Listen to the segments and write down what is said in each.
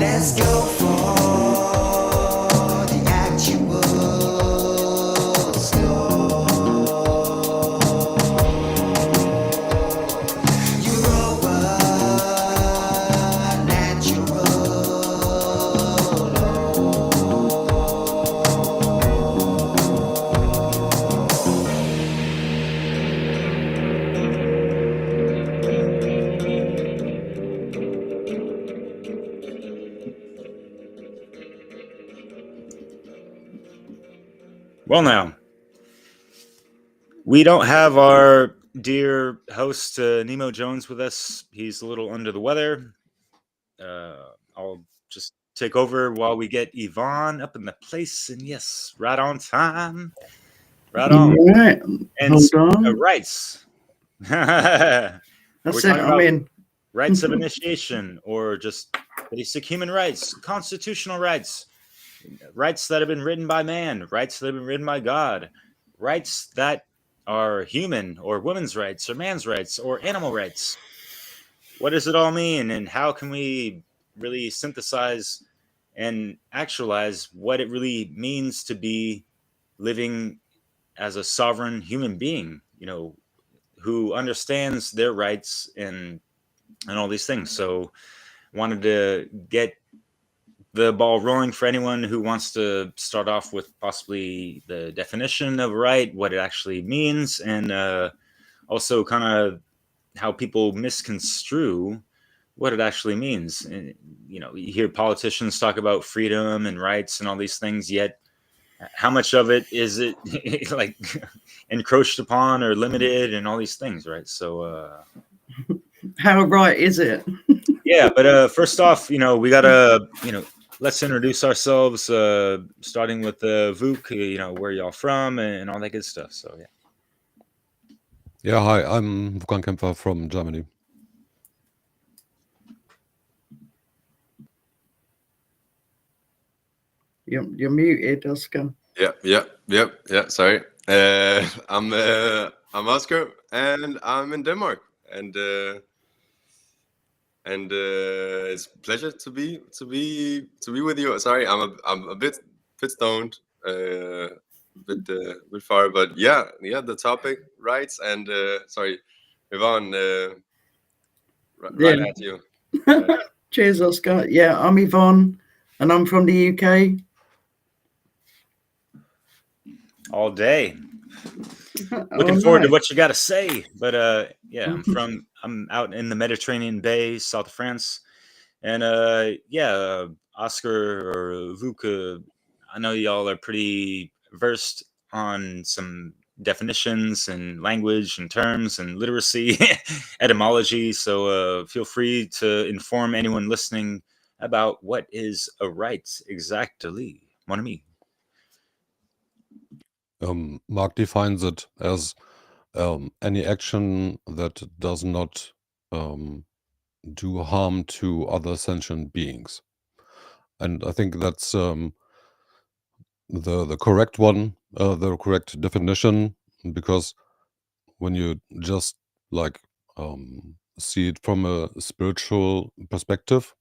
Let's go for the actual score. Europa, natural Well, now, we don't have our dear host, Nemo Jones, with us. He's a little under the weather. I'll just take over while we get Yvonne up in the place. And yes, right on time. Right on. Right. And Hold on. rights. That's it. talking I'm in. rights of initiation or just basic human rights, constitutional rights, rights that have been written by man, rights that have been written by God, rights that are human or women's rights or man's rights or animal rights. What does it all mean, and how can we really synthesize and actualize what it really means to be living as a sovereign human being, who understands their rights and all these things. So wanted to get the ball rolling for anyone who wants to start off with possibly the definition of right, what it actually means, and also kind of how people misconstrue what it actually means. And, you hear politicians talk about freedom and rights and all these things, yet how much of it is it like encroached upon or limited and all these things, right? So how right is it? Yeah, but first off, we gotta, let's introduce ourselves, starting with Vuk, where y'all from and all that good stuff. So yeah. Yeah, hi, I'm Wukan Kempfer from Germany. You're muted, Oscar. Yeah. Sorry. I'm Oscar, and I'm in Denmark, and it's a pleasure to be with you. Sorry, I'm a bit stoned, bit far, but yeah. The topic rights and sorry, Yvonne, right at you. Cheers, Oscar. Yeah, I'm Yvonne, and I'm from the UK. All day. Looking forward to what you got to say. But yeah, I'm out in the Mediterranean Bay, south of France, and Oscar or Vuk, I know y'all are pretty versed on some definitions and language and terms and literacy, etymology. So feel free to inform anyone listening about what is a right exactly, mon ami. Mark defines it as any action that does not do harm to other sentient beings. And I think that's the correct one, the correct definition, because when you just see it from a spiritual perspective,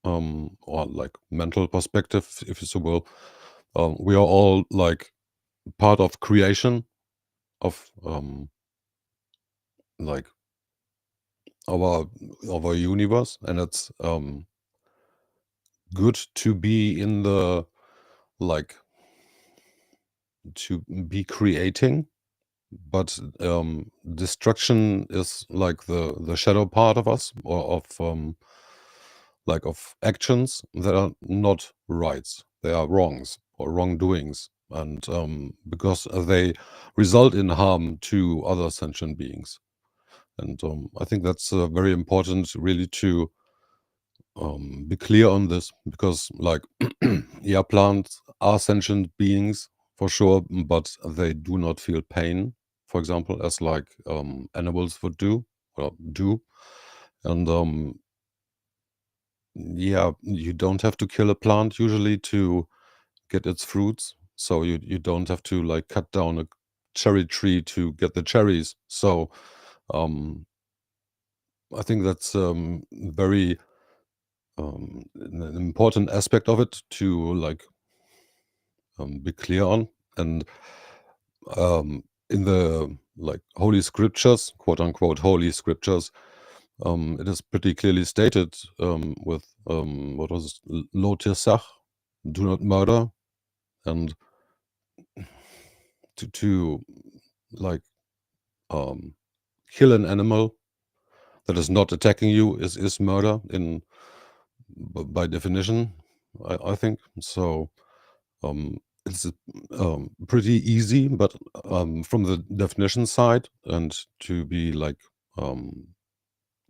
or like mental perspective, if you so will, we are all like part of creation of like our universe, and it's good to be in the to be creating, but destruction is like the shadow part of us, or of actions that are not rights, they are wrongs or wrongdoings, and because they result in harm to other sentient beings. And I think that's very important, really, to be clear on this, because yeah, plants are sentient beings for sure, but they do not feel pain, for example, as animals would do, and yeah, you don't have to kill a plant usually to get its fruits, so you don't have to cut down a cherry tree to get the cherries. So I think that's very an important aspect of it to like be clear on. And in the like holy scriptures, quote unquote holy scriptures, it is pretty clearly stated with what was it? LOTUS, do not murder, and to like kill an animal that is not attacking you is murder in by definition, I think. So it's pretty easy, but from the definition side, and to be like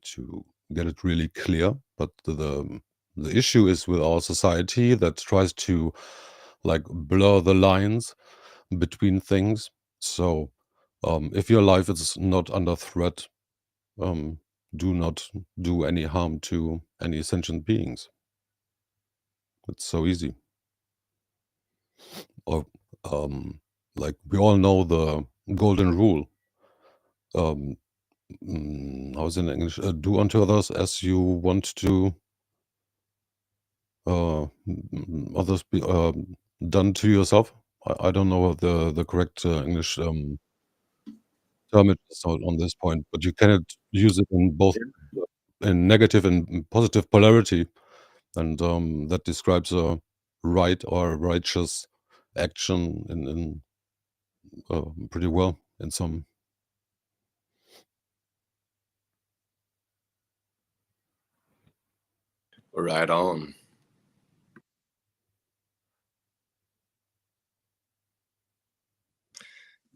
to get it really clear. But the issue is with our society that tries to like blur the lines between things. So if your life is not under threat, do not do any harm to any sentient beings. It's so easy. Or like we all know the golden rule. How's it in English? Do unto others as you want to others be done to yourself. I don't know the correct English term it is on this point, but you cannot use it in both in negative and positive polarity, and that describes a right or righteous action in pretty well in some. Right on.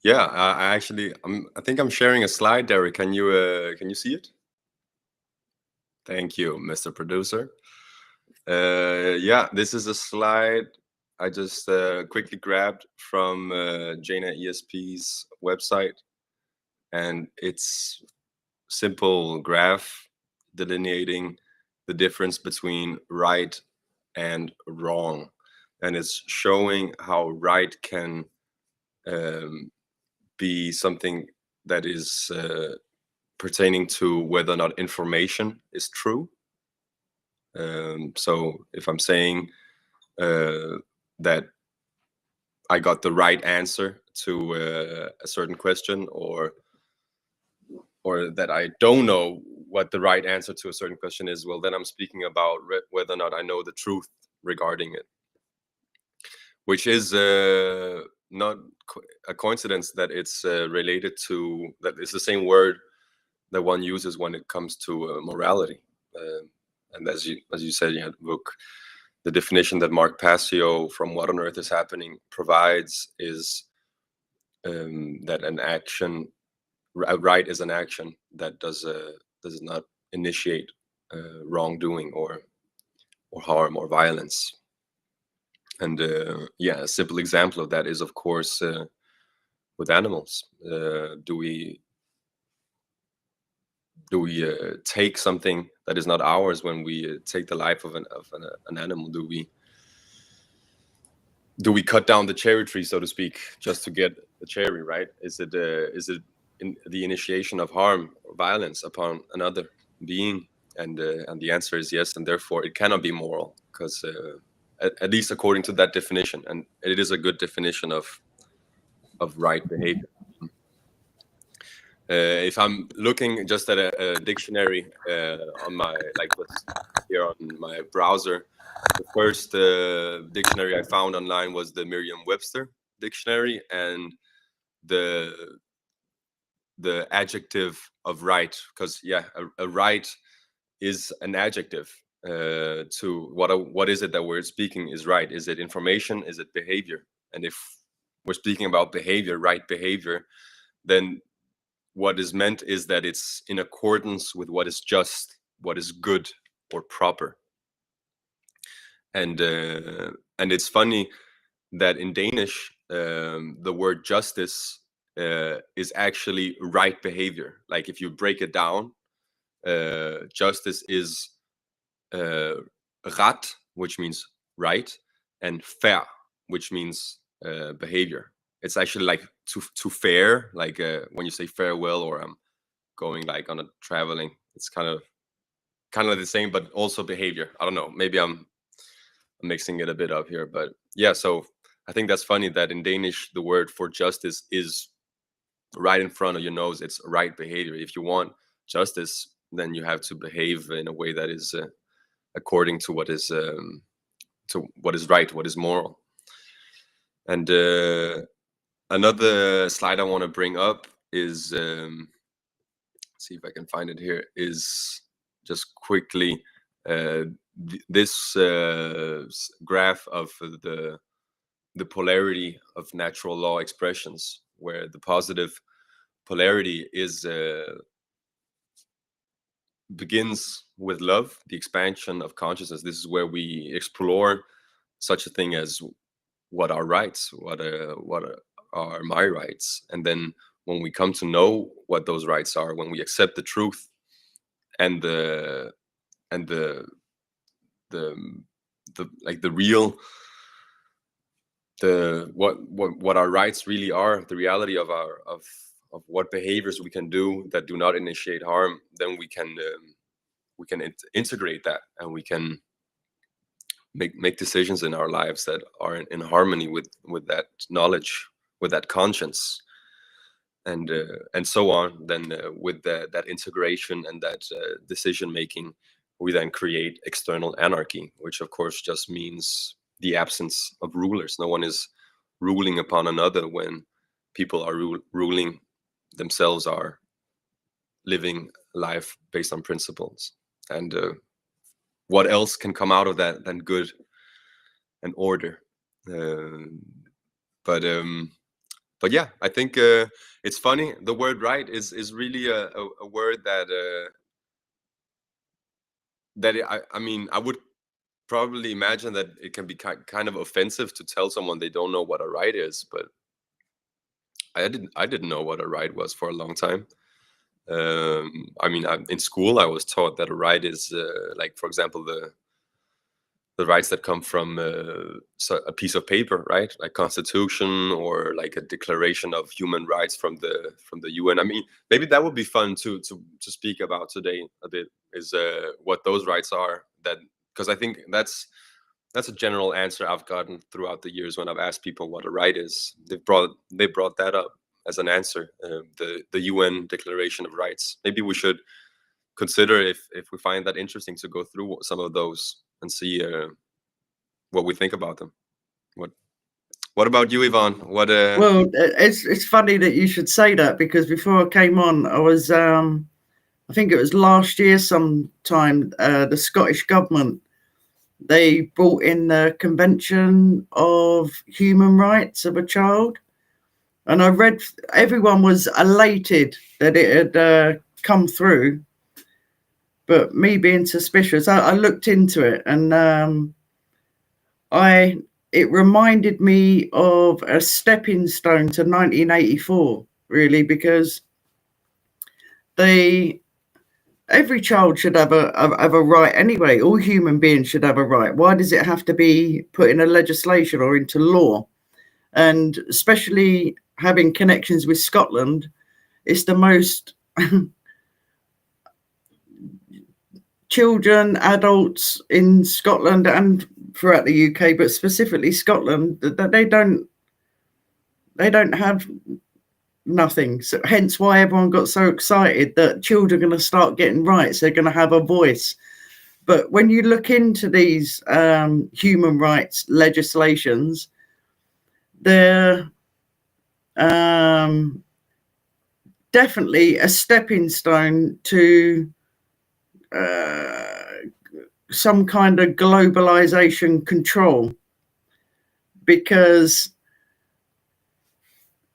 Yeah, I actually, I think I'm sharing a slide, Derek. Can you see it? Thank you, Mr. Producer. Yeah, this is a slide I just quickly grabbed from Jaina ESP's website, and it's simple graph delineating the difference between right and wrong, and it's showing how right can be something that is pertaining to whether or not information is true. So if I'm saying that I got the right answer to a certain question, or that I don't know what the right answer to a certain question is, well, then I'm speaking about whether or not I know the truth regarding it, which is not a coincidence that it's related to, that it's the same word that one uses when it comes to morality. And as you said, you had book, the definition that Mark Passio from What on Earth is Happening provides is that an action, a right is an action that does not initiate wrongdoing or harm or violence. And yeah, a simple example of that is, of course, with animals. Do we take something that is not ours when we take the life of an animal? Do we cut down the cherry tree, so to speak, just to get the cherry, right? Is it in the initiation of harm or violence upon another being? And the answer is yes, and therefore it cannot be moral, because at least according to that definition, and it is a good definition of right behavior. If I'm looking just at a dictionary on my, like what's here on my browser, the first dictionary I found online was the Merriam-Webster dictionary, and the adjective of right, because yeah, a right is an adjective to what is it that we're speaking is right? Is it information? Is it behavior? And if we're speaking about behavior, right behavior, then what is meant is that it's in accordance with what is just, what is good or proper. And it's funny that in Danish, the word justice is actually right behavior. Like if you break it down, justice is ret, which means right, and fair, which means behavior. It's actually like to fare, like when you say farewell, or I'm going like on a traveling, it's kind of kind of the same, but also behavior. I don't know. Maybe I'm mixing it a bit up here, but yeah. So I think that's funny that in Danish the word for justice is right in front of your nose. It's right behavior. If you want justice, then you have to behave in a way that is according to what is right, what is moral. And another slide I want to bring up is see if I can find it here, is just quickly this graph of the polarity of natural law expressions, where the positive polarity is begins with love, the expansion of consciousness. This is where we explore such a thing as what are rights, what are my rights, and then when we come to know what those rights are, when we accept the truth and the like the real, what our rights really are, the reality of what behaviors we can do that do not initiate harm, then we can integrate that, and we can make decisions in our lives that are in harmony with that knowledge, with that conscience, and so on. Then with that integration and that decision making, we then create external anarchy, which of course just means the absence of rulers. No one is ruling upon another when people are ruling themselves, are living life based on principles. And what else can come out of that than good and order? But yeah, I think it's funny. The word right is really a word that I mean, I would probably imagine that it can be kind of offensive to tell someone they don't know what a right is, but I didn't know what a right was for a long time. I mean, in school I was taught that a right is like, for example, the rights that come from a piece of paper, right? Like Constitution, or like a Declaration of Human Rights from the UN. I mean, maybe that would be fun to speak about today a bit, is what those rights are. That, because I think that's a general answer I've gotten throughout the years when I've asked people what a right is. They brought that up as an answer, the UN Declaration of Rights. Maybe we should consider, if we find that interesting, to go through some of those and see what we think about them. What about you, Yvonne? Well, it's funny that you should say that, because before I came on, I was I think it was last year sometime, the Scottish government, they brought in the Convention of Human Rights of a Child, and I read, everyone was elated that it had come through. But me being suspicious, I looked into it, and it reminded me of a stepping stone to 1984, really, because every child should have a right anyway. All human beings should have a right. Why does it have to be put in a legislation or into law? And especially having connections with Scotland, it's the most children, adults in Scotland and throughout the UK, but specifically Scotland, that they don't have nothing. So hence why everyone got so excited that children are going to start getting rights. They're going to have a voice. But when you look into these human rights legislations, they're definitely a stepping stone to some kind of globalization control, because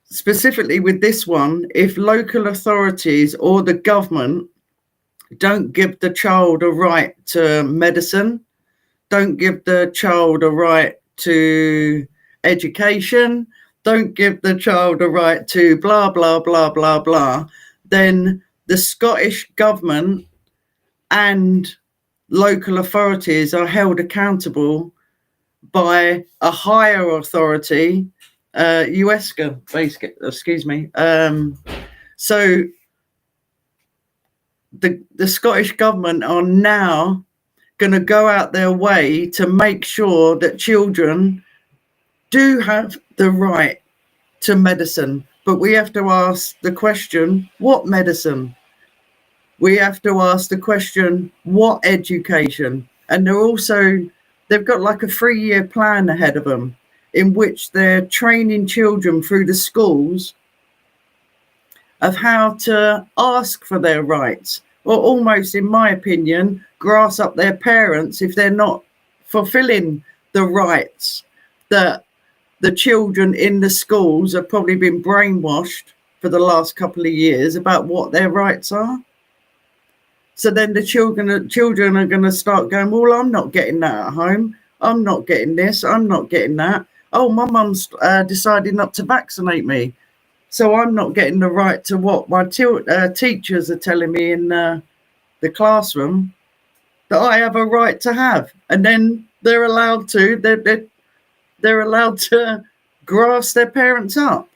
specifically with this one, if local authorities or the government don't give the child a right to medicine, don't give the child a right to education, don't give the child a right to blah, blah, blah, blah, blah, then the Scottish government and local authorities are held accountable by a higher authority, USCA, basically, excuse me. So the Scottish government are now going to go out their way to make sure that children do have the right to medicine. But we have to ask the question, what medicine? We have to ask the question, what education? And they've got like a 3-year plan ahead of them in which they're training children through the schools of how to ask for their rights, or almost, in my opinion, grass up their parents if they're not fulfilling the rights that the children in the schools have probably been brainwashed for the last couple of years about what their rights are. So then the children are going to start going, well, I'm not getting that at home. I'm not getting this. I'm not getting that. Oh, my mum's decided not to vaccinate me. So I'm not getting the right to what my teachers are telling me in the classroom that I have a right to have. And then they're allowed to grass their parents up.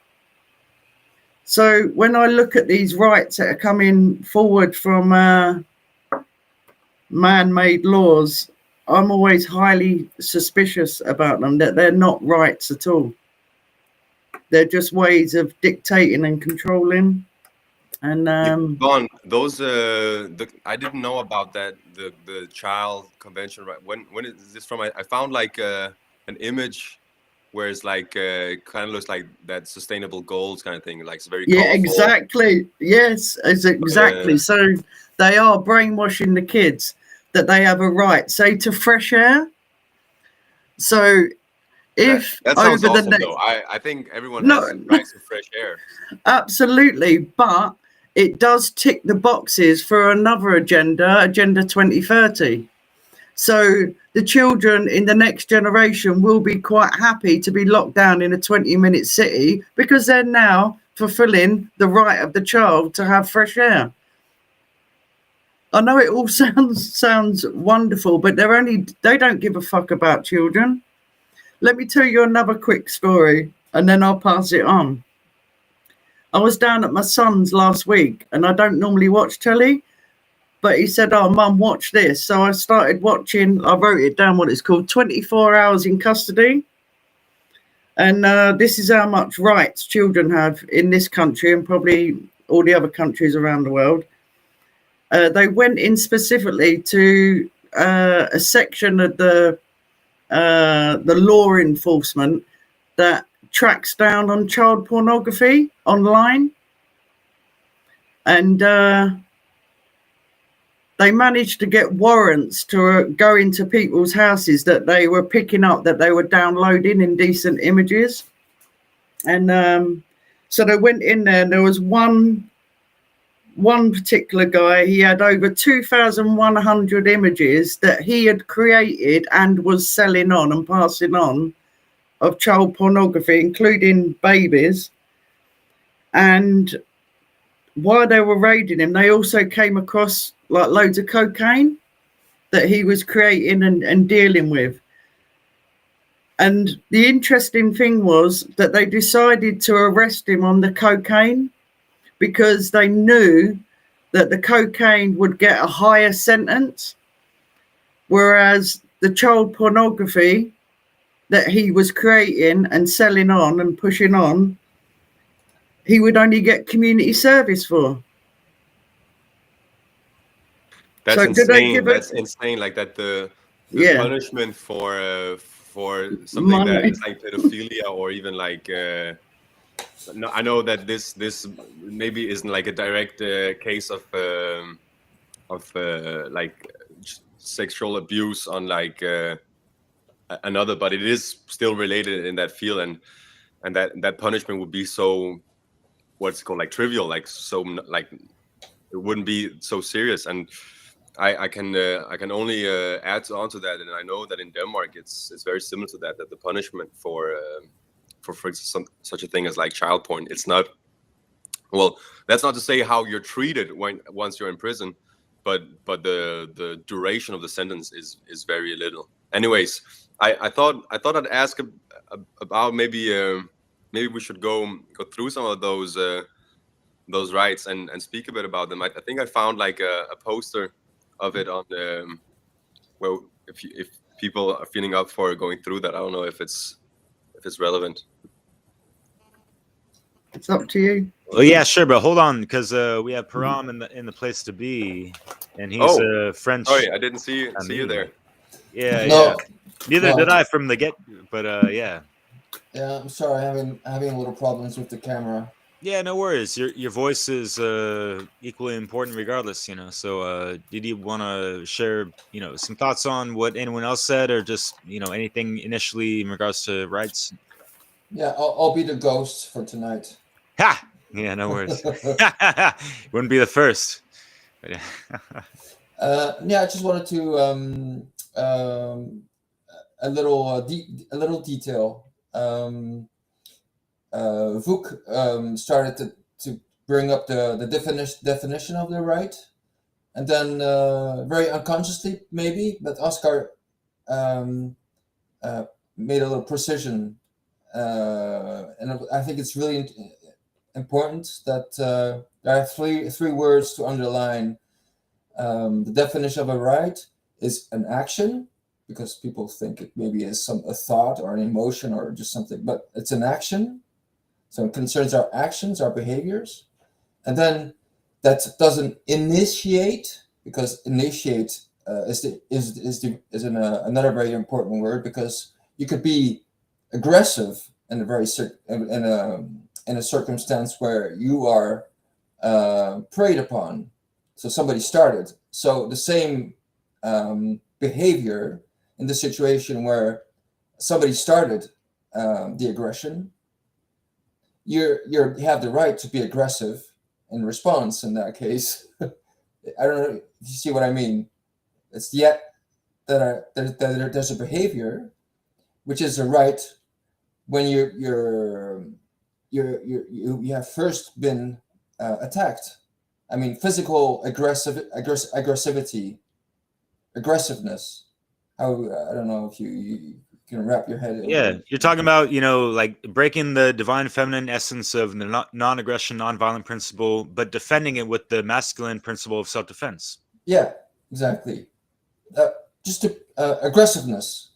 So when I look at these rights that are coming forward from man-made laws, I'm always highly suspicious about them, that they're not rights at all. They're just ways of dictating and controlling. And Vaughn, those I didn't know about that, the child convention. Right? When is this from? I found like an image where it's like kind of looks like that sustainable goals kind of thing. Like it's very colorful. Exactly. Yes, it's exactly. So they are brainwashing the kids that they have a right, say, to fresh air. So if that sounds awesome, though. I think everyone has rights to fresh air. Absolutely, but it does tick the boxes for another agenda 2030. So the children in the next generation will be quite happy to be locked down in a 20-minute city because they're now fulfilling the right of the child to have fresh air. I know it all sounds wonderful, but they don't give a fuck about children. Let me tell you another quick story, and then I'll pass it on. I was down at my son's last week, and I don't normally watch telly, but he said, oh, Mum, watch this. So I started watching, I wrote it down, what it's called, 24 Hours in Custody. And this is how much rights children have in this country and probably all the other countries around the world. They went in specifically to a section of the law enforcement that tracks down on child pornography online, and they managed to get warrants to go into people's houses that they were picking up, that they were downloading indecent images. And so they went in there, and there was one particular guy. He had over 2,100 images that he had created and was selling on and passing on of child pornography, including babies. And while they were raiding him, they also came across like loads of cocaine that he was creating and dealing with. And the interesting thing was that they decided to arrest him on the cocaine because they knew that the cocaine would get a higher sentence, whereas the child pornography that he was creating and selling on and pushing on, he would only get community service for. That's So insane. That's insane. Like that, the punishment for something money, that is like pedophilia, or even like no, I know that this maybe isn't like a direct case of like sexual abuse on like another, but it is still related in that field, and that punishment would be so, what's it called, like trivial, like so, like it wouldn't be so serious. And I can only add on to that, and I know that in Denmark it's very similar to that the punishment for instance such a thing as like child porn, it's not, well, that's not to say how you're treated once you're in prison, but the duration of the sentence is very little. Anyways, I thought I'd ask about maybe we should go through some of those rights and speak a bit about them. I think I found like a poster of it on the well, if people are feeling up for going through that. I don't know if it's relevant. It's up to you. Well, yeah, sure, but hold on, because we have Param in the place to be, and he's a French. Sorry, I didn't see you there. Yeah, No, yeah. Neither no. did I from the get, but yeah. Yeah, I'm sorry, having a little problems with the camera. Yeah, no worries. Your voice is equally important regardless, you know. So did you want to share, you know, some thoughts on what anyone else said, or just, you know, anything initially in regards to rights? Yeah, I'll be the ghost for tonight. Ha! Yeah, no worries. Wouldn't be the first. But, Yeah, I just wanted to a little detail. Vuk started to bring up the definition of the right, and then very unconsciously maybe, but Oscar made a little precision, and I think it's really important that there are three words to underline. The definition of a right is an action, because people think it maybe is a thought or an emotion or just something, but it's an action. So it concerns our actions, our behaviors. And then that doesn't initiate, because initiate is another very important word, because you could be aggressive in a circumstance where you are preyed upon. So somebody started. So the same behavior in the situation where somebody started the aggression, you have the right to be aggressive in response in that case. I don't know if you see what I mean. It's yet that there's a behavior which is a right when you have first been attacked. I mean, physical aggressivity, aggressiveness. I don't know if you can wrap your head. Yeah, you're talking about, you know, like breaking the divine feminine essence of the non-aggression, non-violent principle, but defending it with the masculine principle of self-defense. Yeah, exactly. Just aggressiveness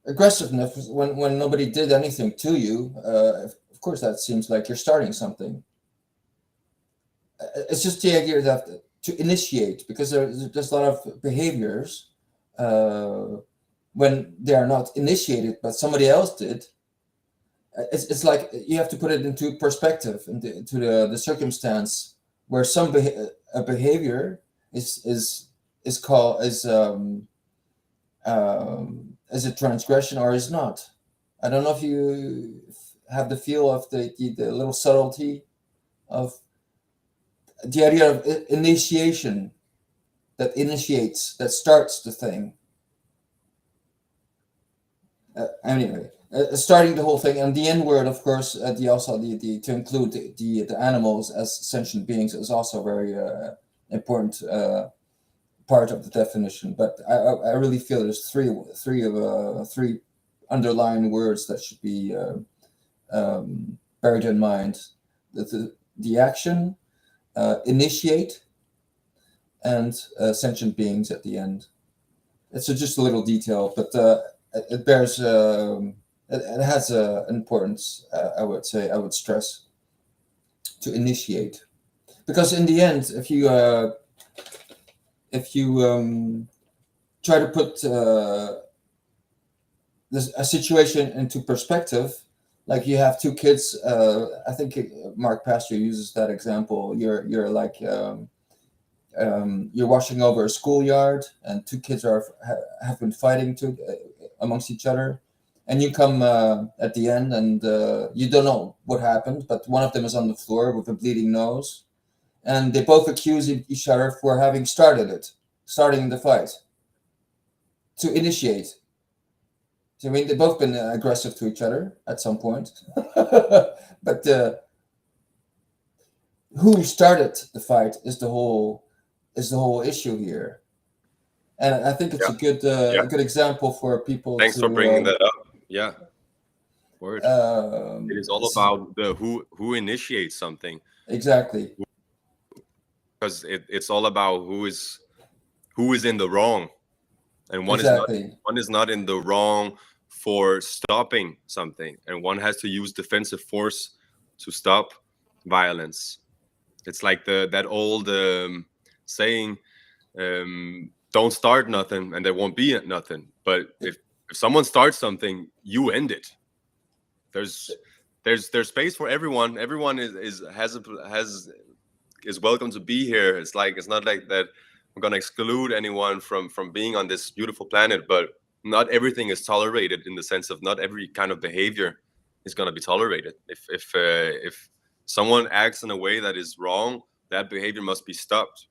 when nobody did anything to you. Of course, that seems like you're starting something. It's just the idea that to initiate, because there's a lot of behaviors when they are not initiated, but somebody else did. It's like you have to put it into perspective, into the circumstance where a behavior is a transgression or is not. I don't know if you have the feel of the little subtlety of the idea of initiation, that initiates, that starts the thing. Anyway, starting the whole thing, and the N word, of course, to include the animals as sentient beings is also very important part of the definition. But I really feel there's three underlying words that should be buried in mind: the action, initiate, and sentient beings at the end. It's just a little detail, but it bears it has importance. I would stress to initiate, because in the end, if you try to put a situation into perspective, like you have two kids. I think Mark Pastor uses that example. You're like you're washing over a schoolyard, and two kids have been fighting amongst each other, and you come at the end, and you don't know what happened, but one of them is on the floor with a bleeding nose, and they both accuse each other for having starting the fight, to initiate. So, I mean, they've both been aggressive to each other at some point, but who started the fight is the whole issue here. And I think it's a good example for people. Thanks for bringing that up. Yeah, word. It is all about the who initiates something. Exactly. Because it's all about who is in the wrong, and one Exactly. is not in the wrong for stopping something, and one has to use defensive force to stop violence. It's like that old saying, don't start nothing and there won't be nothing. But if someone starts something, you end it. There's space for everyone. Everyone is welcome to be here. It's not like that we're gonna exclude anyone from being on this beautiful planet, but not everything is tolerated, in the sense of not every kind of behavior is gonna be tolerated. If someone acts in a way that is wrong, that behavior must be stopped.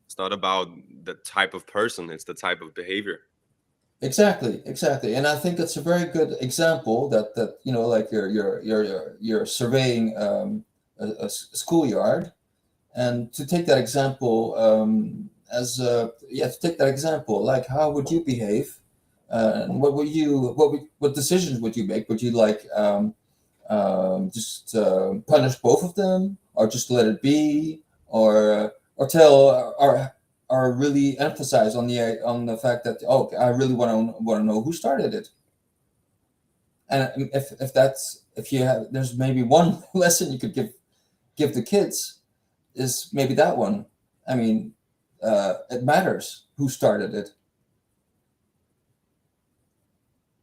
It's not about the type of person, it's the type of behavior. Exactly. And I think it's a very good example that you know, like you're surveying a schoolyard, and to take that example, to take that example, like, how would you behave, and what decisions would you make? Would you like just punish both of them, or just let it be, or tell, or really emphasize on the fact that, oh, I really want to know who started it? And if you have, there's maybe one lesson you could give the kids, is maybe that one. I mean, it matters who started it.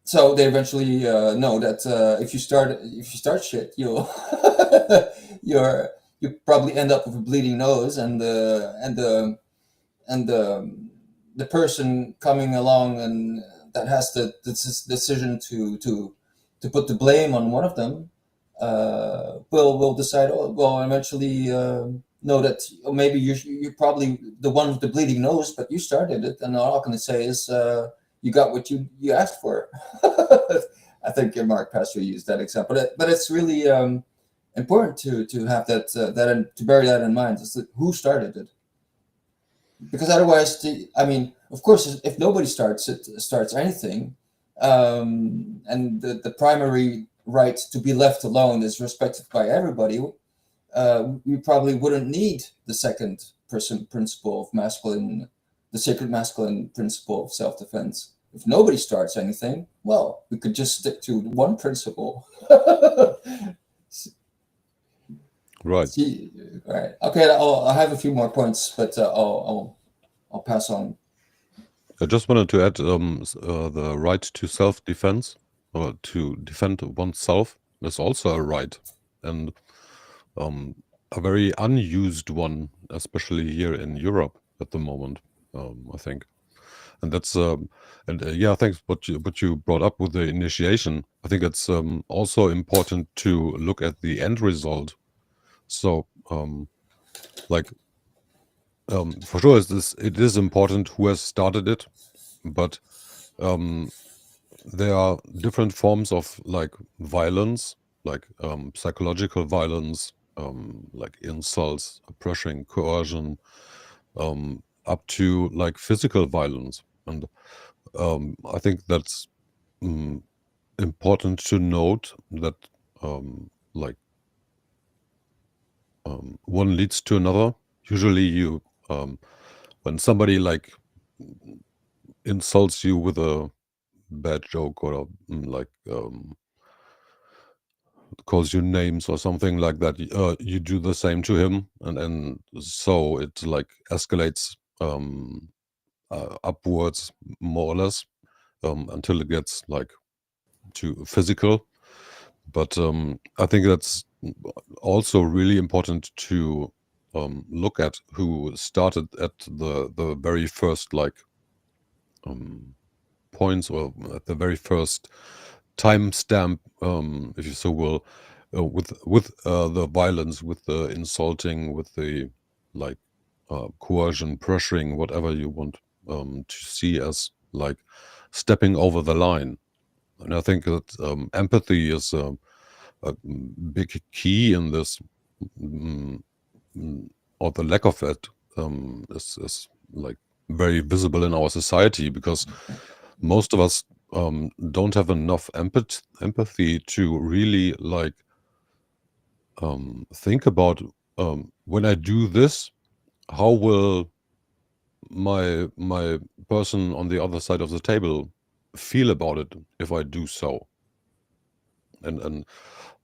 So they eventually know that if you start shit, you'll you probably end up with a bleeding nose, and the person coming along and that has the decision to put the blame on one of them will decide, oh, well, eventually know that maybe you're probably the one with the bleeding nose, but you started it, and all I can say is you got what you asked for. I think Mark Pastor used that example, but it's really important to have that to bear that in mind. Is that who started it? Because otherwise, I mean, of course, if nobody starts anything, and the primary right to be left alone is respected by everybody, we probably wouldn't need the second person principle of masculine, the sacred masculine principle of self-defense. If nobody starts anything, well, we could just stick to one principle. Right. All right. Okay. I'll have a few more points, but I'll pass on. I just wanted to add the right to self-defense, or to defend oneself, is also a right, and a very unused one, especially here in Europe at the moment, I think. And that's yeah, thanks. What you brought up with the initiation, I think it's also important to look at the end result. So like for sure it is important who has started it, but there are different forms of like violence, like psychological violence, like insults, oppression, coercion, up to like physical violence. And I think that's important to note that like one leads to another. Usually you when somebody like insults you with a bad joke, or like calls you names or something like that, you do the same to him, and so it like escalates upwards, more or less, until it gets like to physical. But I think that's also really important to look at who started at the very first like points, or at the very first timestamp, if you so will, with the violence, with the insulting, with the like coercion, pressuring, whatever you want to see as like stepping over the line. And I think that empathy is a big key in this, or the lack of it is like very visible in our society, because most of us don't have enough empathy to really like think about when I do this, how will my person on the other side of the table feel about it if I do so? And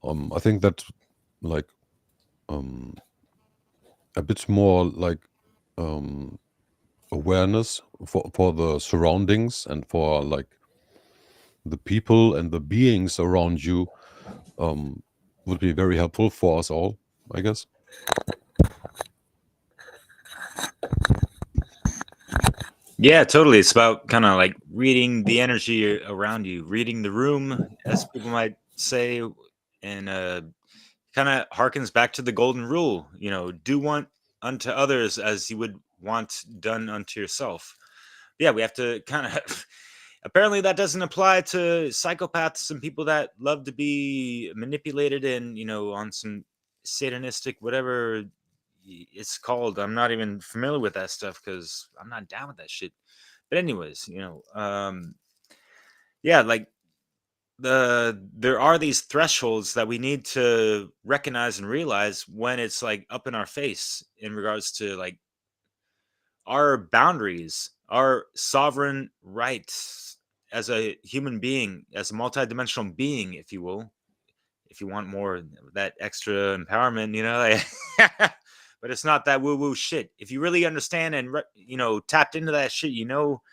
I think that like a bit more like awareness for the surroundings and for like the people and the beings around you would be very helpful for us all, I guess. Yeah, totally. It's about kind of like reading the energy around you, reading the room, as people might say, and kind of harkens back to the golden rule. You know, do want unto others as you would want done unto yourself. Yeah, we have to kind of. Apparently, that doesn't apply to psychopaths and people that love to be manipulated and, you know, on some satanistic whatever it's called. I'm not even familiar with that stuff because I'm not down with that shit. But anyways, you know, yeah, like there are these thresholds that we need to recognize and realize when it's like up in our face in regards to like our boundaries, our sovereign rights as a human being, as a multidimensional being, if you will, if you want more of that extra empowerment, you know, like, but it's not that woo woo shit. If you really understand and, you know, tapped into that shit, you know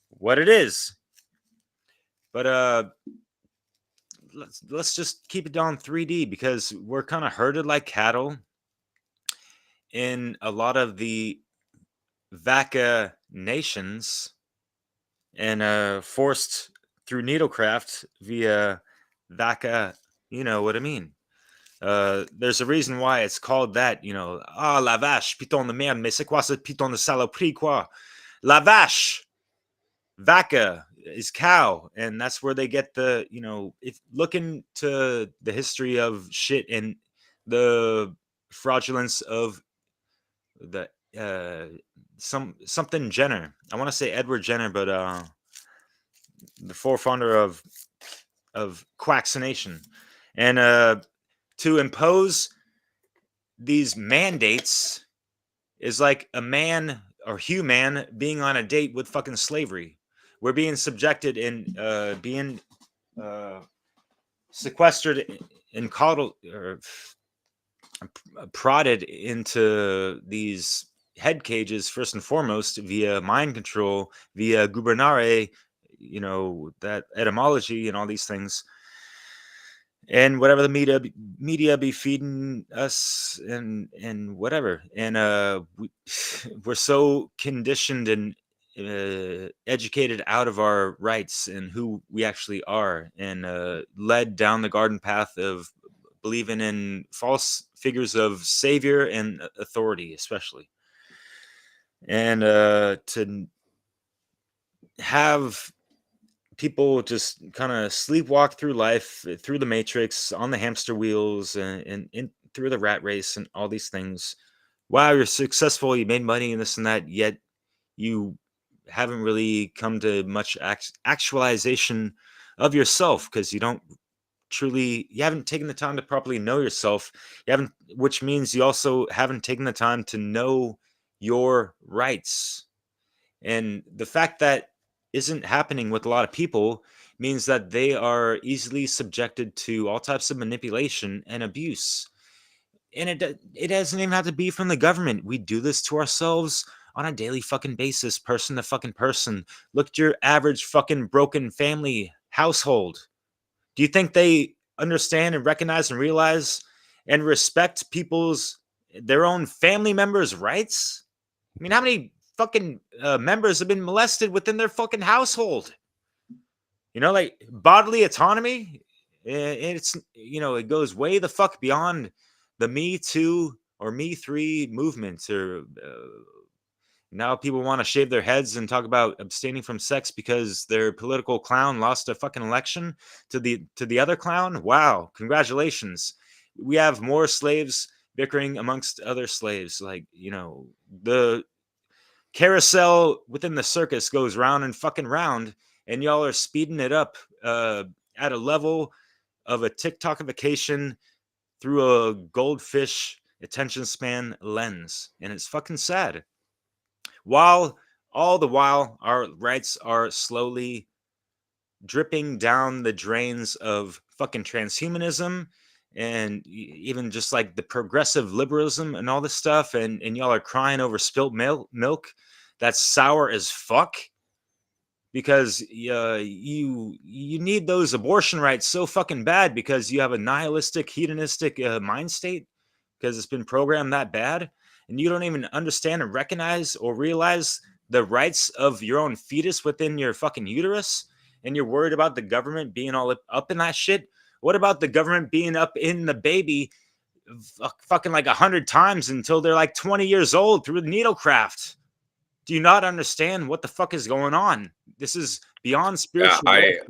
what it is. But let's just keep it on 3D because we're kind of herded like cattle in a lot of the VACA nations and forced through needlecraft via VACA. You know what I mean? There's a reason why it's called that. You know, ah, la vache, piton de merde, mais c'est quoi ce piton de saloperie, quoi? La vache, VACA is cow, and that's where they get the, you know, if look into the history of shit and the fraudulence of the something Jenner. I want to say Edward Jenner, but the forefounder of quaccination, and to impose these mandates is like a man or human being on a date with fucking slavery. We're being subjected and being sequestered and coddled or prodded into these head cages first and foremost via mind control, via gubernare, you know, that etymology and all these things, and whatever the media be feeding us and whatever, and we're so conditioned and educated out of our rights and who we actually are, and led down the garden path of believing in false figures of savior and authority, especially, and to have people just kind of sleepwalk through life, through the matrix, on the hamster wheels, and through the rat race and all these things. Wow, you're successful, you made money and this and that, yet you haven't really come to much actualization of yourself because you haven't taken the time to properly know yourself. Which means you also haven't taken the time to know your rights. And the fact that isn't happening with a lot of people means that they are easily subjected to all types of manipulation and abuse. And it doesn't even have to be from the government. We do this to ourselves on a daily fucking basis, person to fucking person. Look at your average fucking broken family household. Do you think they understand and recognize and realize and respect their own family members' rights? I mean, how many fucking members have been molested within their fucking household? You know, like bodily autonomy. It's, you know, it goes way the fuck beyond the Me Too or Me Three movements, or now people want to shave their heads and talk about abstaining from sex because their political clown lost a fucking election to the other clown. Wow, congratulations. We have more slaves bickering amongst other slaves. Like, you know, the carousel within the circus goes round and fucking round, and y'all are speeding it up at a level of a TikTokification through a goldfish attention span lens, and it's fucking sad. While all the while our rights are slowly dripping down the drains of fucking transhumanism and even just like the progressive liberalism and all this stuff, and y'all are crying over spilt milk that's sour as fuck because you need those abortion rights so fucking bad because you have a nihilistic hedonistic mind state because it's been programmed that bad, and you don't even understand and recognize or realize the rights of your own fetus within your fucking uterus, and you're worried about the government being all up in that shit. What about the government being up in the baby fucking like 100 times until they're like 20 years old through needlecraft? Do you not understand what the fuck is going on? This is beyond Yeah, spiritual warfare.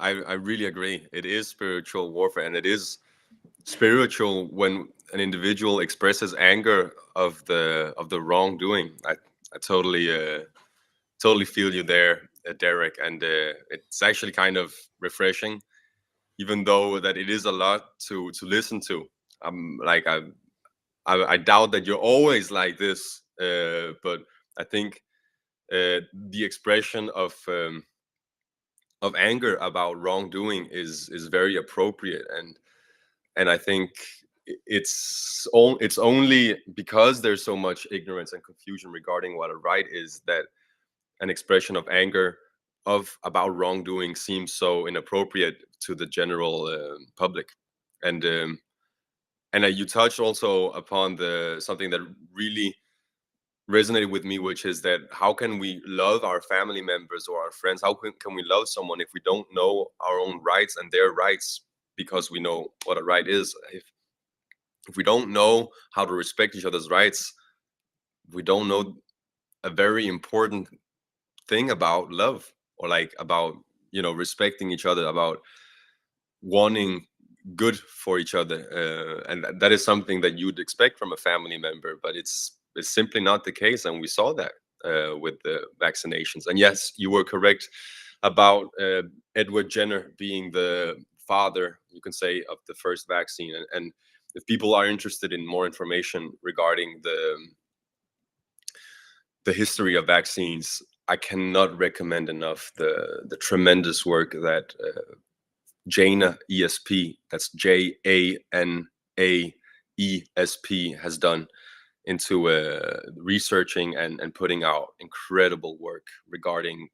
I really agree. It is spiritual warfare, and it is spiritual when an individual expresses anger of the wrongdoing. I totally feel you there, Derek, and it's actually kind of refreshing, even though that it is a lot to listen to. Like I doubt that you're always like this, but I think the expression of anger about wrongdoing is very appropriate, and I think it's only because there's so much ignorance and confusion regarding what a right is that an expression of anger about wrongdoing seems so inappropriate to the general public. And you touched also upon something that really resonated with me, which is that how can we love our family members or our friends? How can we love someone if we don't know our own rights and their rights? Because we know what a right is. If we don't know how to respect each other's rights, we don't know a very important thing about love, or like about respecting each other, about wanting good for each other, and that is something that you'd expect from a family member, but it's simply not the case, and we saw that with the vaccinations. And yes, you were correct about Edward Jenner being the father, you can say, of the first vaccine. And if people are interested in more information regarding the history of vaccines, I cannot recommend enough the tremendous work that Jana ESP, that's JANAESP, has done into researching and putting out incredible work regarding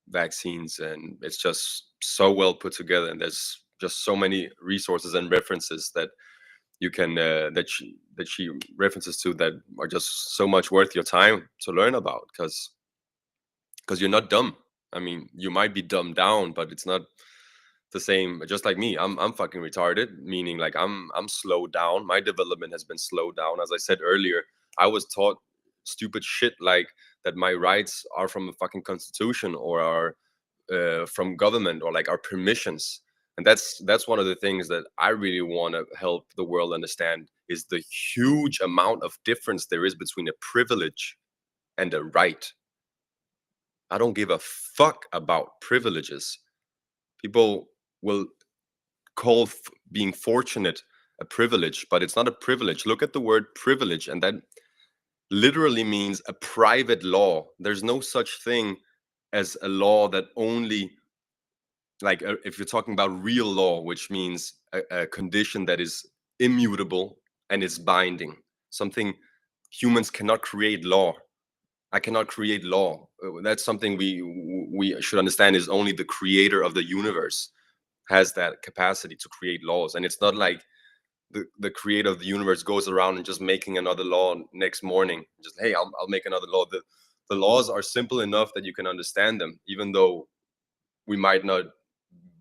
vaccines. And it's just so well put together, and there's just so many resources and references that you can that she references to that are just so much worth your time to learn about, because you're not dumb. I mean, you might be dumbed down, but it's not the same. Just like me, I'm fucking retarded, meaning like I'm slowed down. My development has been slowed down. As I said earlier, I was taught stupid shit like that my rights are from the fucking constitution, or are from government, or like our permissions. And that's one of the things that I really want to help the world understand, is the huge amount of difference there is between a privilege and a right. I don't give a fuck about privileges. People will call being fortunate a privilege, but it's not a privilege. Look at the word privilege, and that literally means a private law. There's no such thing as a law that only, like, if you're talking about real law, which means a condition that is immutable and is binding, something humans cannot create law. I cannot create law. That's something we should understand, is only the creator of the universe has that capacity to create laws. And it's not like the creator of the universe goes around and just making another law next morning. Just, hey, I'll make another law. The laws are simple enough that you can understand them, even though we might not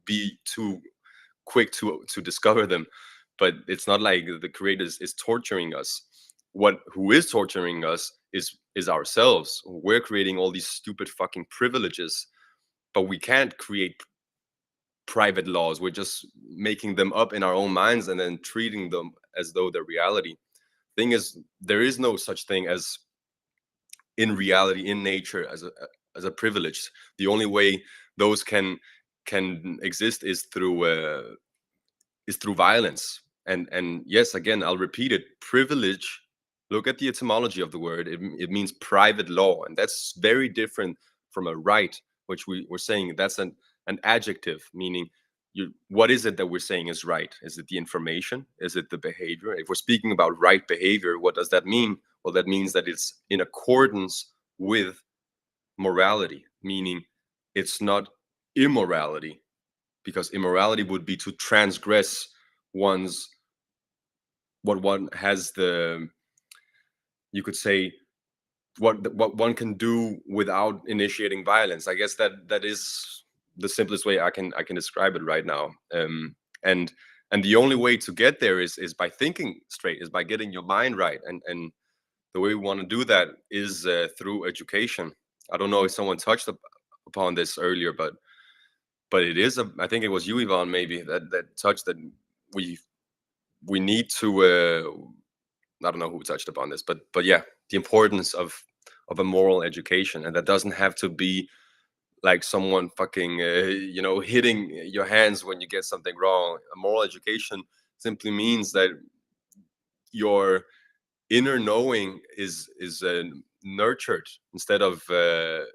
be too quick to discover them. But it's not like the creator is torturing us. Who is torturing us is ourselves. We're creating all these stupid fucking privileges, but we can't create private laws. We're just making them up in our own minds and then treating them as though they're reality. Thing is, there is no such thing as, in reality, in nature, as a privilege. The only way those can exist is through violence. And yes, again, I'll repeat it. Privilege. Look at the etymology of the word. It means private law, and that's very different from a right, which we're saying that's an adjective, meaning what is it that we're saying is right? Is it the information? Is it the behavior? If we're speaking about right behavior, what does that mean? Well, that means that it's in accordance with morality, meaning it's not immorality, because immorality would be to transgress what one has you could say what one can do without initiating violence. I guess that is the simplest way I can describe it right now. And the only way to get there is by thinking straight, is by getting your mind right. And the way we want to do that is through education. I don't know if someone touched upon this earlier, but it is I think it was you, Ivan, maybe that touched that we need to I don't know who touched upon this, but yeah, the importance of a moral education. And that doesn't have to be like someone fucking hitting your hands when you get something wrong. A moral education simply means that your inner knowing is nurtured, instead of the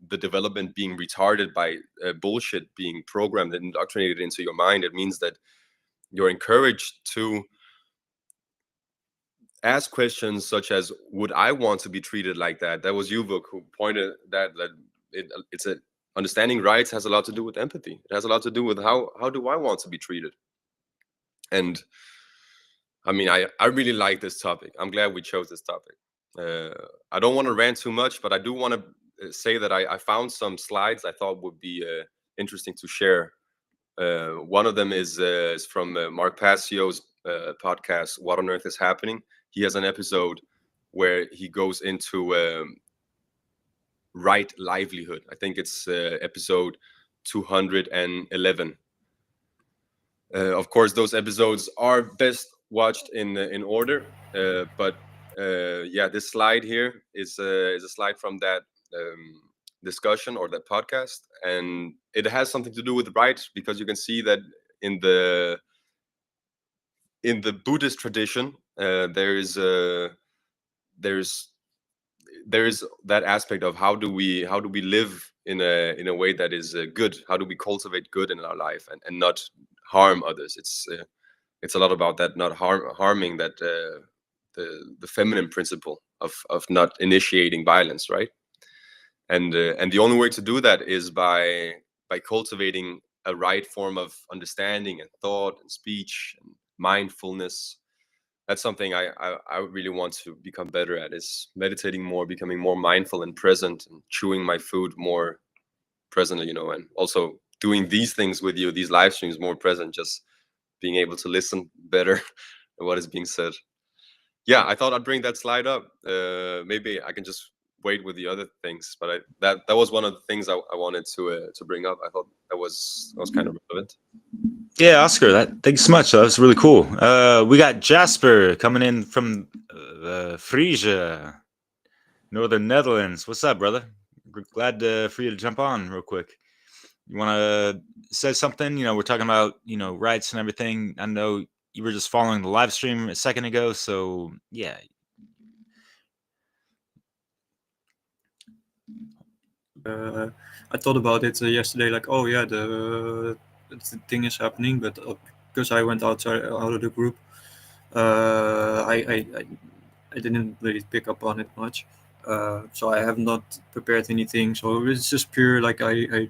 development being retarded by bullshit being programmed and indoctrinated into your mind. It means that you're encouraged to ask questions such as, would I want to be treated like that? That was Yuvuk who pointed that it's a understanding rights has a lot to do with empathy. It has a lot to do with how do I want to be treated. And I mean, I really like this topic. I'm glad we chose this topic. I don't want to rant too much, but I do want to say that I found some slides I thought would be interesting to share. One of them is from Mark Passio's podcast, What on Earth is Happening? He has an episode where he goes into right livelihood. I think it's episode 211. Of course, those episodes are best watched in order. But yeah, this slide here is a slide from that discussion or that podcast, and it has something to do with rights, because you can see that in the Buddhist tradition, there is that aspect of how do we live in a way that is good. How do we cultivate good in our life and not harm others? It's a lot about that, not harming, that the feminine principle of not initiating violence, right? And the only way to do that is by cultivating a right form of understanding and thought and speech and mindfulness. That's something I really want to become better at, is meditating more, becoming more mindful and present, and chewing my food more presently, and also doing these things with you, these live streams, more present, just being able to listen better to what is being said. Yeah, I thought I'd bring that slide up. Maybe I can just wait with the other things, but that was one of the things I wanted to bring up. I thought that was kind of relevant. Yeah, Oscar, thanks so much. That was really cool. We got Jasper coming in from Frisia, Northern Netherlands. What's up, brother? Glad for you to jump on real quick. You want to say something? We're talking about, rights and everything. I know you were just following the live stream a second ago, so yeah. I thought about it yesterday, like, oh yeah, the thing is happening, but because I went out of the group, I didn't really pick up on it much. So I have not prepared anything. So it's just pure, like, I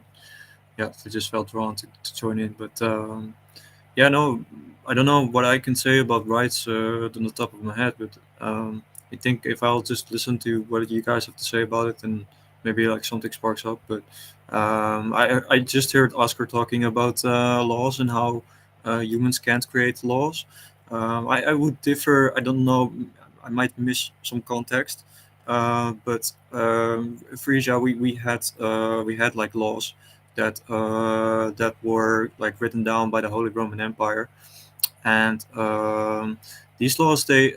just felt drawn to join in. But yeah, no, I don't know what I can say about rights on the top of my head. But I think if I'll just listen to what you guys have to say about it, and maybe like something sparks up. But I just heard Oscar talking about laws and how humans can't create laws. I would differ. I don't know. I might miss some context. But Frisia, we had like laws that were like written down by the Holy Roman Empire, and these laws, they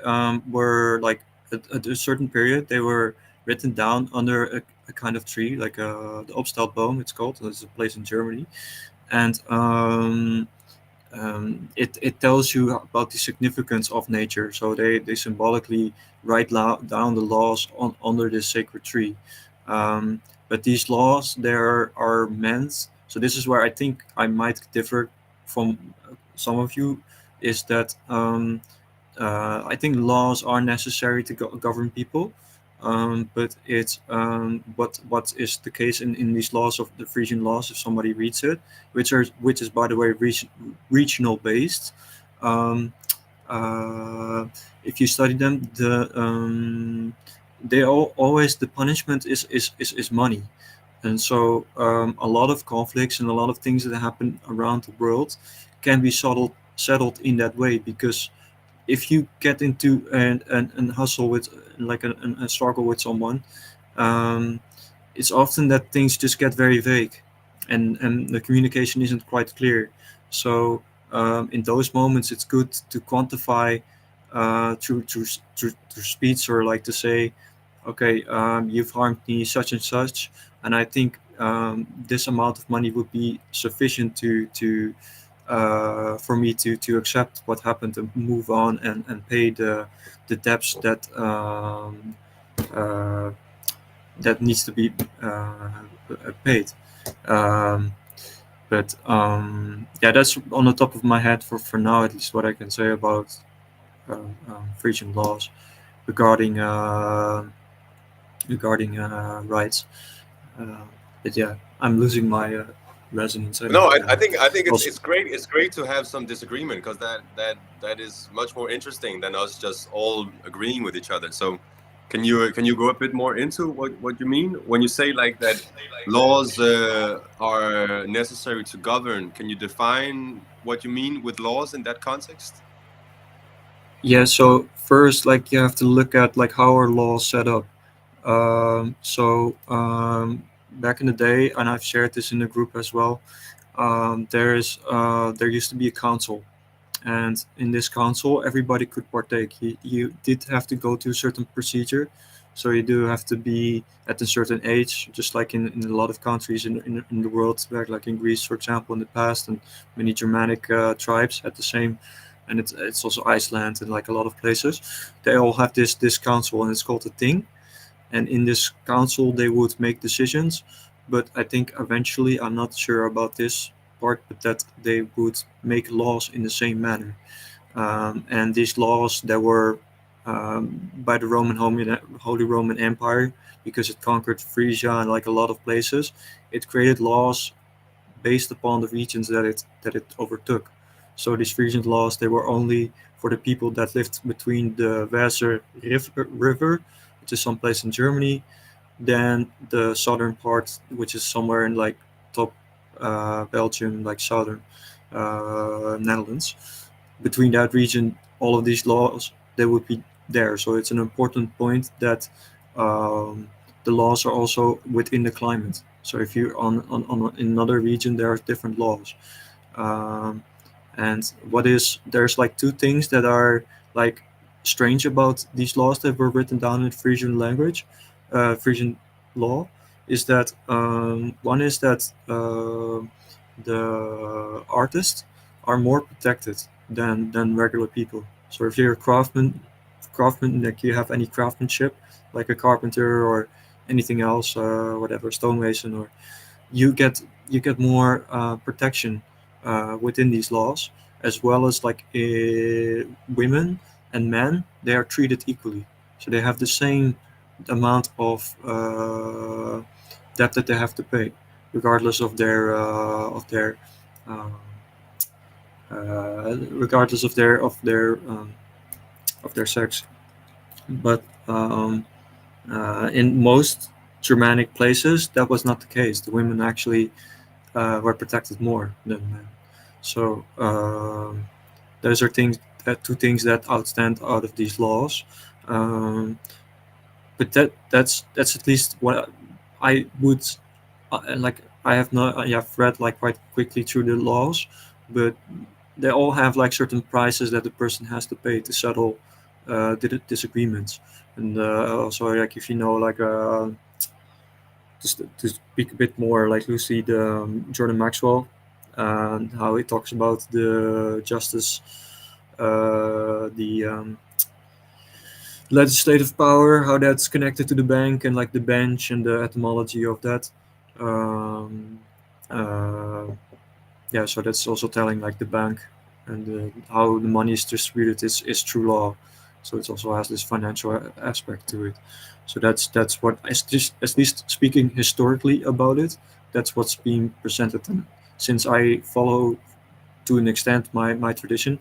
were like at a certain period, they were written down under a kind of tree, like the Obstaltboom, it's called. It's a place in Germany, and it tells you about the significance of nature. So they symbolically write down the laws under this sacred tree. But these laws there are meant. So this is where I think I might differ from some of you, is that I think laws are necessary to govern people. But it's what is the case in these laws of the Frisian laws, if somebody reads it, which is by the way regional based. Um, if you study them, they always, the punishment is money. And so a lot of conflicts and a lot of things that happen around the world can be settled in that way, because if you get into an hustle with like a struggle with someone, it's often that things just get very vague, and the communication isn't quite clear. So in those moments, it's good to quantify through speech, or like to say, okay, you've harmed me such and such, and I think this amount of money would be sufficient to for me to accept what happened and move on and pay the debts that needs to be paid. But yeah, that's on the top of my head for now, at least what I can say about Frisian laws regarding rights. But yeah, I'm losing my resonance. No, anyway. I think Also- it's great. It's great to have some disagreement, because that is much more interesting than us just all agreeing with each other. So can you go a bit more into what you mean when you say like that laws are necessary to govern? Can you define what you mean with laws in that context? Yeah, so first, like, you have to look at like how are laws set up. So back in the day, and I've shared this in the group as well, there used to be a council, and in this council, everybody could partake. You did have to go to a certain procedure, so you do have to be at a certain age, just like in a lot of countries in the world, like in Greece, for example, in the past, and many Germanic tribes had the same. And it's also Iceland and like a lot of places. They all have this council, and it's called a thing. And in this council, they would make decisions. But I think eventually, I'm not sure about this part, but that they would make laws in the same manner. And these laws that were by the Holy Roman Empire, because it conquered Frisia and like a lot of places, it created laws based upon the regions that it overtook. So these Frisian laws, they were only for the people that lived between the Weser River, which is someplace in Germany, then the southern part, which is somewhere in like top Belgium, like southern Netherlands. Between that region, all of these laws, they would be there. So it's an important point that the laws are also within the climate. So if you're on in another region, there are different laws. And there's like two things that are like strange about these laws that were written down in Frisian language, Frisian law, is that one is that the artists are more protected than regular people. So if you're a craftsman, like you have any craftsmanship, like a carpenter or anything else, whatever, stonemason, or you get more protection within these laws, as well as like women and men, they are treated equally, so they have the same amount of debt that they have to pay, regardless of their um, regardless of their sex. But in most Germanic places, that was not the case. The women actually were protected more than men. So those are two things that outstand out of these laws. But that's at least what I would like. I have not. I have read like quite quickly through the laws, but they all have like certain prices that the person has to pay to settle disagreements. And also, like, if you know, like just to speak a bit more, like Lucy, the Jordan Maxwell, and how it talks about the justice, the legislative power, how that's connected to the bank, and like the bench and the etymology of that. Yeah, so that's also telling like the bank and how the money is distributed is through law. So it also has this financial aspect to it. So that's what, at least speaking historically about it, that's what's being presented. And since I follow to an extent my tradition,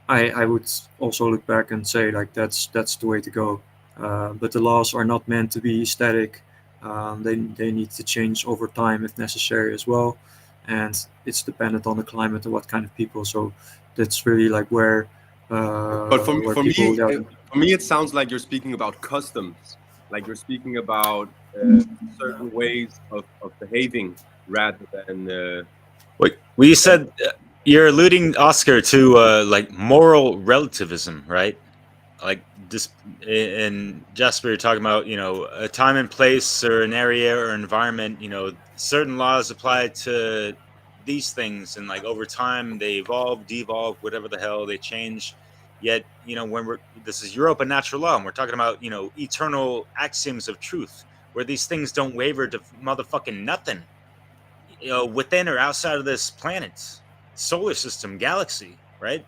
I would also look back and say like that's the way to go. But the laws are not meant to be static. They need to change over time if necessary as well, and it's dependent on the climate and what kind of people. So that's really like where. But for me, it sounds like you're speaking about customs, like you're speaking about certain ways of behaving rather than. Wait, well, you said you're alluding, Oscar, to like moral relativism, right? Like this, and Jasper, you're talking about, you know, a time and place or an area or environment. You know, certain laws apply to these things, and like over time they evolve, devolve, whatever the hell, they change. Yet, you know, when this is Europa natural law, and we're talking about, you know, eternal axioms of truth, where these things don't waver to motherfucking nothing, you know, within or outside of this planet, solar system, galaxy, right?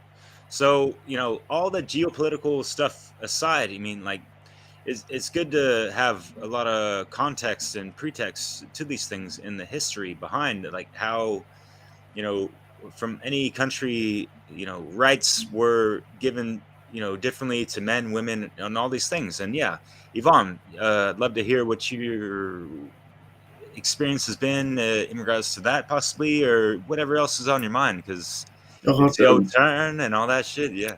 So, you know, all the geopolitical stuff aside, I mean, like, it's good to have a lot of context and pretext to these things in the history behind, like, how, you know, from any country, you know, rights were given, you know, differently to men, women, and all these things. And yeah, Yvonne, I'd love to hear what your experience has been in regards to that, possibly, or whatever else is on your mind, because it's your turn and all that shit. Yeah,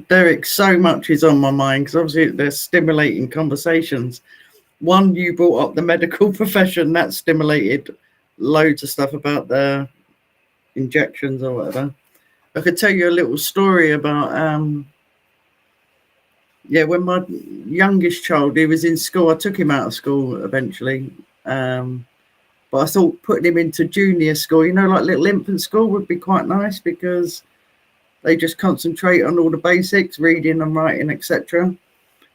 Derek, so much is on my mind because obviously they're stimulating conversations. One, you brought up the medical profession, that stimulated loads of stuff about the injections or whatever. I could tell you a little story about when my youngest child, he was in school, I took him out of school eventually, but I thought putting him into junior school, you know, like little infant school would be quite nice because they just concentrate on all the basics, reading and writing, etc.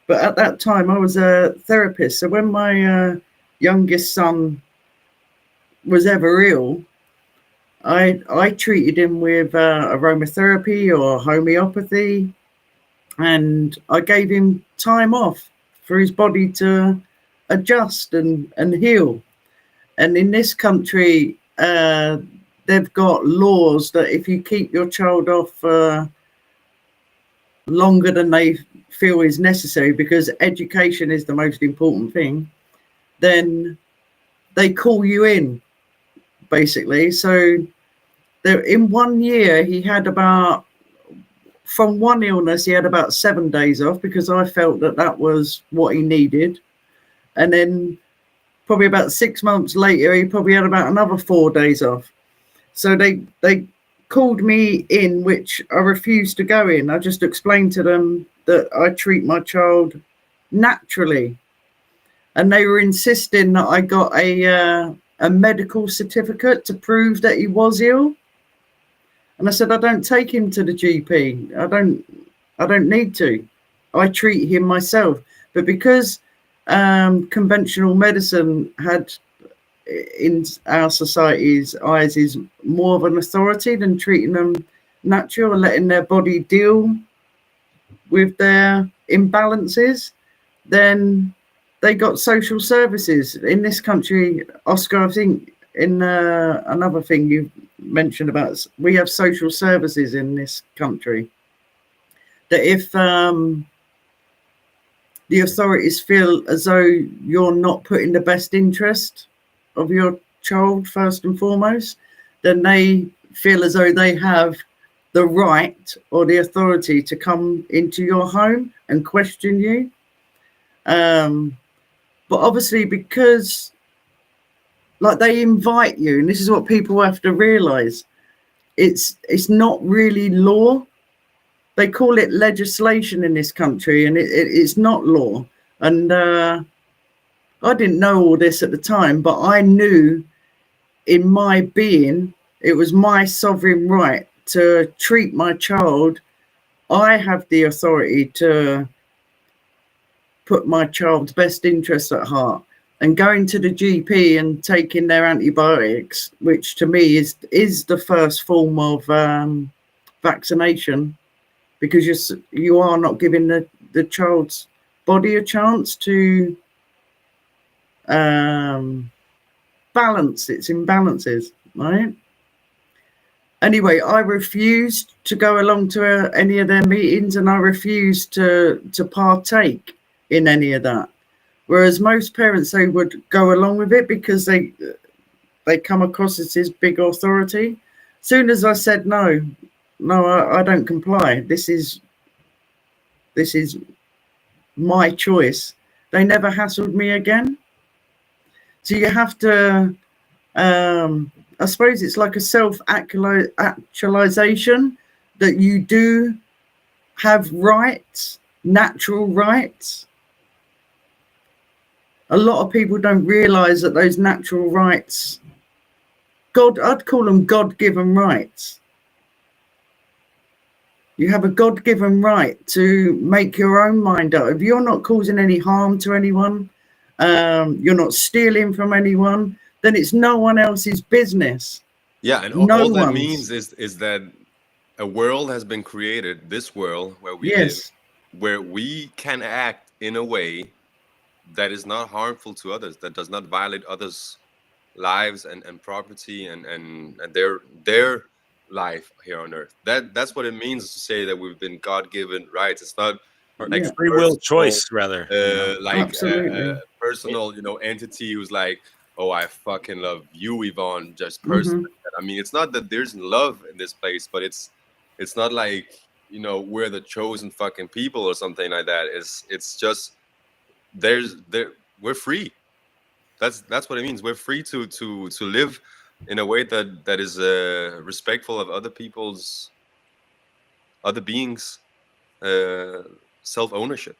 But at that time I was a therapist, so when my youngest son was ever ill, I treated him with aromatherapy or homeopathy, and I gave him time off for his body to adjust and heal. And in this country, they've got laws that if you keep your child off longer than they feel is necessary, because education is the most important thing, then they call you in, basically. So there, in 1 year, he had about, from one illness, he had about 7 days off because I felt that that was what he needed. And then probably about 6 months later, he probably had about another 4 days off. So they called me in, which I refused to go in. I just explained to them that I treat my child naturally. And they were insisting that I got a medical certificate to prove that he was ill. And I said, I don't take him to the GP. I don't need to. I treat him myself. But because conventional medicine had, in our society's eyes, is more of an authority than treating them natural and letting their body deal with their imbalances, then they got social services. In this country, Oscar, I think in another thing you mentioned about, we have social services in this country that if the authorities feel as though you're not putting the best interest of your child first and foremost, then they feel as though they have the right or the authority to come into your home and question you. But obviously, because like they invite you, and this is what people have to realize, it's not really law. They call it legislation in this country, and it's not law. And I didn't know all this at the time, but I knew in my being, it was my sovereign right to treat my child. I have the authority to put my child's best interests at heart. And going to the GP and taking their antibiotics, which to me is the first form of vaccination, because you are not giving the child's body a chance to balance its imbalances, right? Anyway, I refused to go along to any of their meetings, and I refused to partake in any of that. Whereas most parents, they would go along with it because they come across as this big authority. Soon as I said no, I don't comply. This is my choice. They never hassled me again. So you have to, I suppose it's like a self-actualization that you do have rights, natural rights. A lot of people don't realize that those natural rights, I'd call them God-given rights. You have a God-given right to make your own mind up. If you're not causing any harm to anyone, you're not stealing from anyone, then it's no one else's business. Yeah, and No all that one's. means is that a world has been created, this world where we Yes. live, where we can act in a way that is not harmful to others, that does not violate others' lives and property and their life here on earth. That's what it means to say that we've been God-given rights. It's not Or like Yeah. free will choice, rather. like Absolutely. personal, entity who's like, oh, I fucking love you, Yvonne, just Mm-hmm. personally. I mean, it's not that there's love in this place, but it's not like, we're the chosen fucking people or something like that. It's just we're free. That's what it means. We're free to live in a way that is respectful of other beings' self-ownership.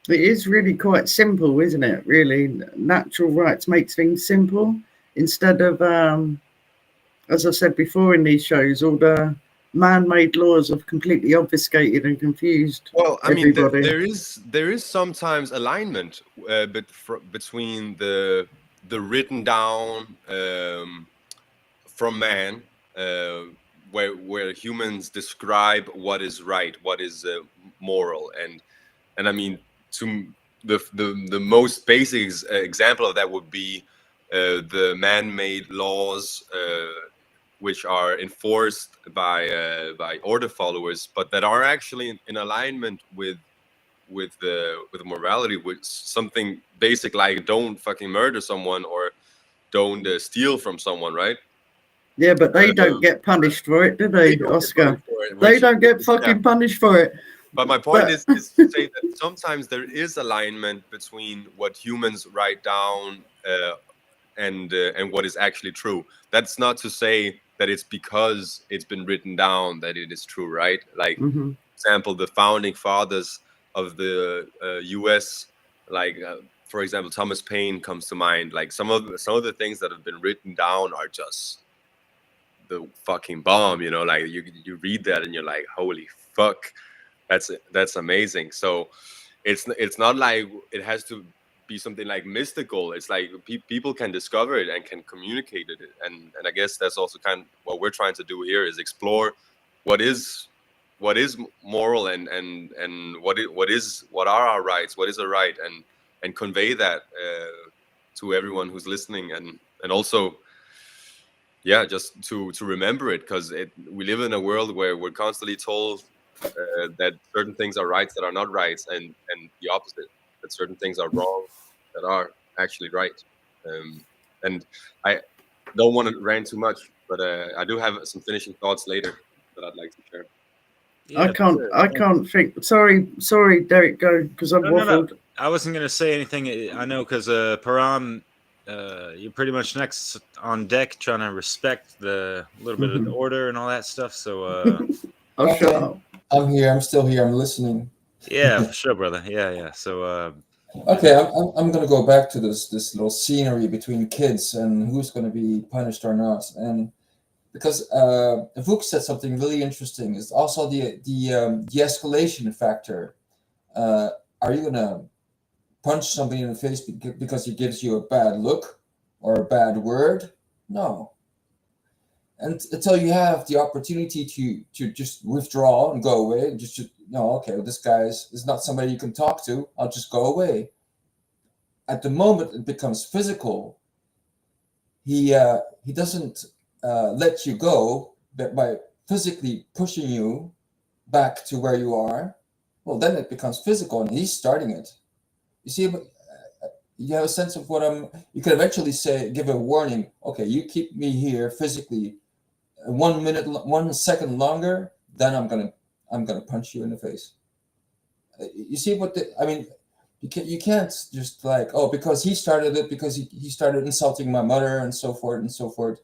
It is really quite simple, isn't it? Really, natural rights makes things simple instead of, as I said before in these shows, all the man-made laws have completely obfuscated and confused everybody. There is sometimes alignment between the written down from man, where humans describe what is right, what is moral, and I mean, to the most basic example of that would be the man-made laws, which are enforced by order followers, but that are actually in alignment with morality, with something basic like don't fucking murder someone or don't steal from someone, right? Yeah, but they don't get punished for it, do they, don't get Oscar? punished for it, They which- don't get fucking punished for it. But my point is to say that sometimes there is alignment between what humans write down and what is actually true. That's not to say that it's because it's been written down that it is true, right? Like, Mm-hmm. for example, the founding fathers of the U.S., like for example, Thomas Paine comes to mind. Like some of the things that have been written down are just the fucking bomb. Like you read that and you're like, holy fuck. That's amazing. So it's not like it has to be something like mystical. It's like people can discover it and can communicate it, and I guess that's also kind of what we're trying to do here, is explore what is moral and what are our rights, what is a right, and convey that to everyone who's listening, and also just to remember it, because we live in a world where we're constantly told that certain things are rights that are not rights, and the opposite, that certain things are wrong that are actually right. And I don't want to rant too much, but I do have some finishing thoughts later that I'd like to share. I can't think. Sorry, Derek, go, because I've waffled. No. I wasn't going to say anything. I know, because Param, you're pretty much next on deck, trying to respect the little bit of the order and all that stuff. So I'll shut up. I'm here. I'm still here. I'm listening. yeah, for sure, brother. Yeah. So Okay, I'm going to go back to this little scenery between kids and who's going to be punished or not, and because Vuk said something really interesting. Is also the de-escalation factor. Are you going to punch somebody in the face because he gives you a bad look or a bad word? No. And until you have the opportunity to just withdraw and go away, just no, okay, this guy is not somebody you can talk to. I'll just go away. At the moment it becomes physical, he doesn't let you go by physically pushing you back to where you are. Well, then it becomes physical, and he's starting it. You see, you have a sense of what you can eventually say, give a warning. Okay, you keep me here physically 1 minute, 1 second longer, then I'm gonna punch you in the face. You see what I mean? You can't just like, oh, because he started it, because he started insulting my mother and so forth and so forth.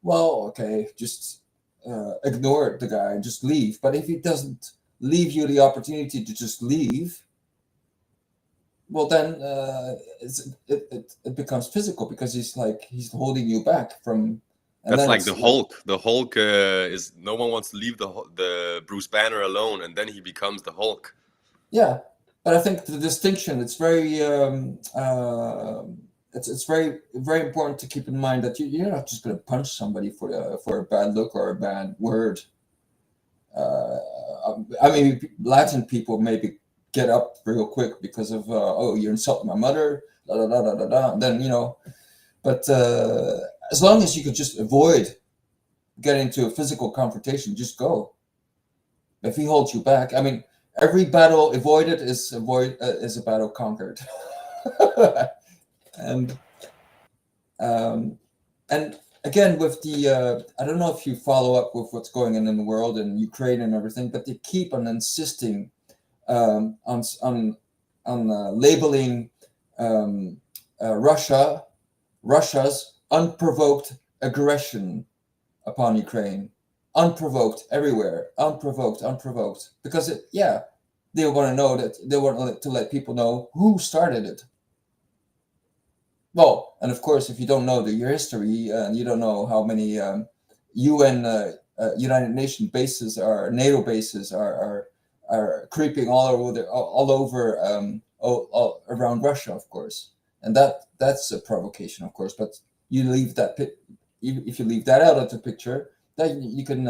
Well, okay, just ignore the guy and just leave. But if he doesn't leave you the opportunity to just leave, well, then it becomes physical, because he's holding you back from. That's like the Hulk. The Hulk is, no one wants to leave the Bruce Banner alone, and then he becomes the Hulk. Yeah, but I think the distinction, it's very it's very, very important to keep in mind that you're not just going to punch somebody for a bad look or a bad word. I mean, Latin people maybe get up real quick because of oh, you're insulting my mother, da da da da da da. And then, you know, but as long as you could just avoid getting into a physical confrontation, just go. If he holds you back, I mean, every battle avoided is a battle conquered. And again, with the I don't know if you follow up with what's going on in the world and Ukraine and everything, but they keep on insisting on labeling Russia's unprovoked aggression upon Ukraine. Unprovoked, everywhere, unprovoked, because they want to know that, they want to let people know who started it. Well, and of course, if you don't know your history and you don't know how many UN United Nations bases or NATO bases are creeping all around Russia, of course, and that's a provocation, of course. But you leave if you leave that out of the picture, then you can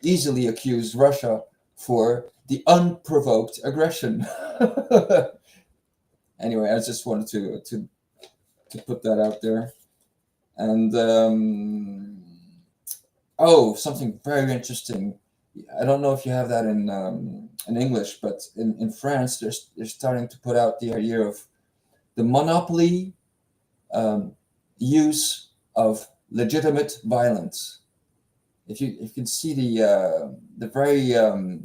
easily accuse Russia for the unprovoked aggression. Anyway, I just wanted to put that out there. And oh, something very interesting. I don't know if you have that in English, but in France, they're starting to put out the idea of the monopoly use of legitimate violence. If you can see the very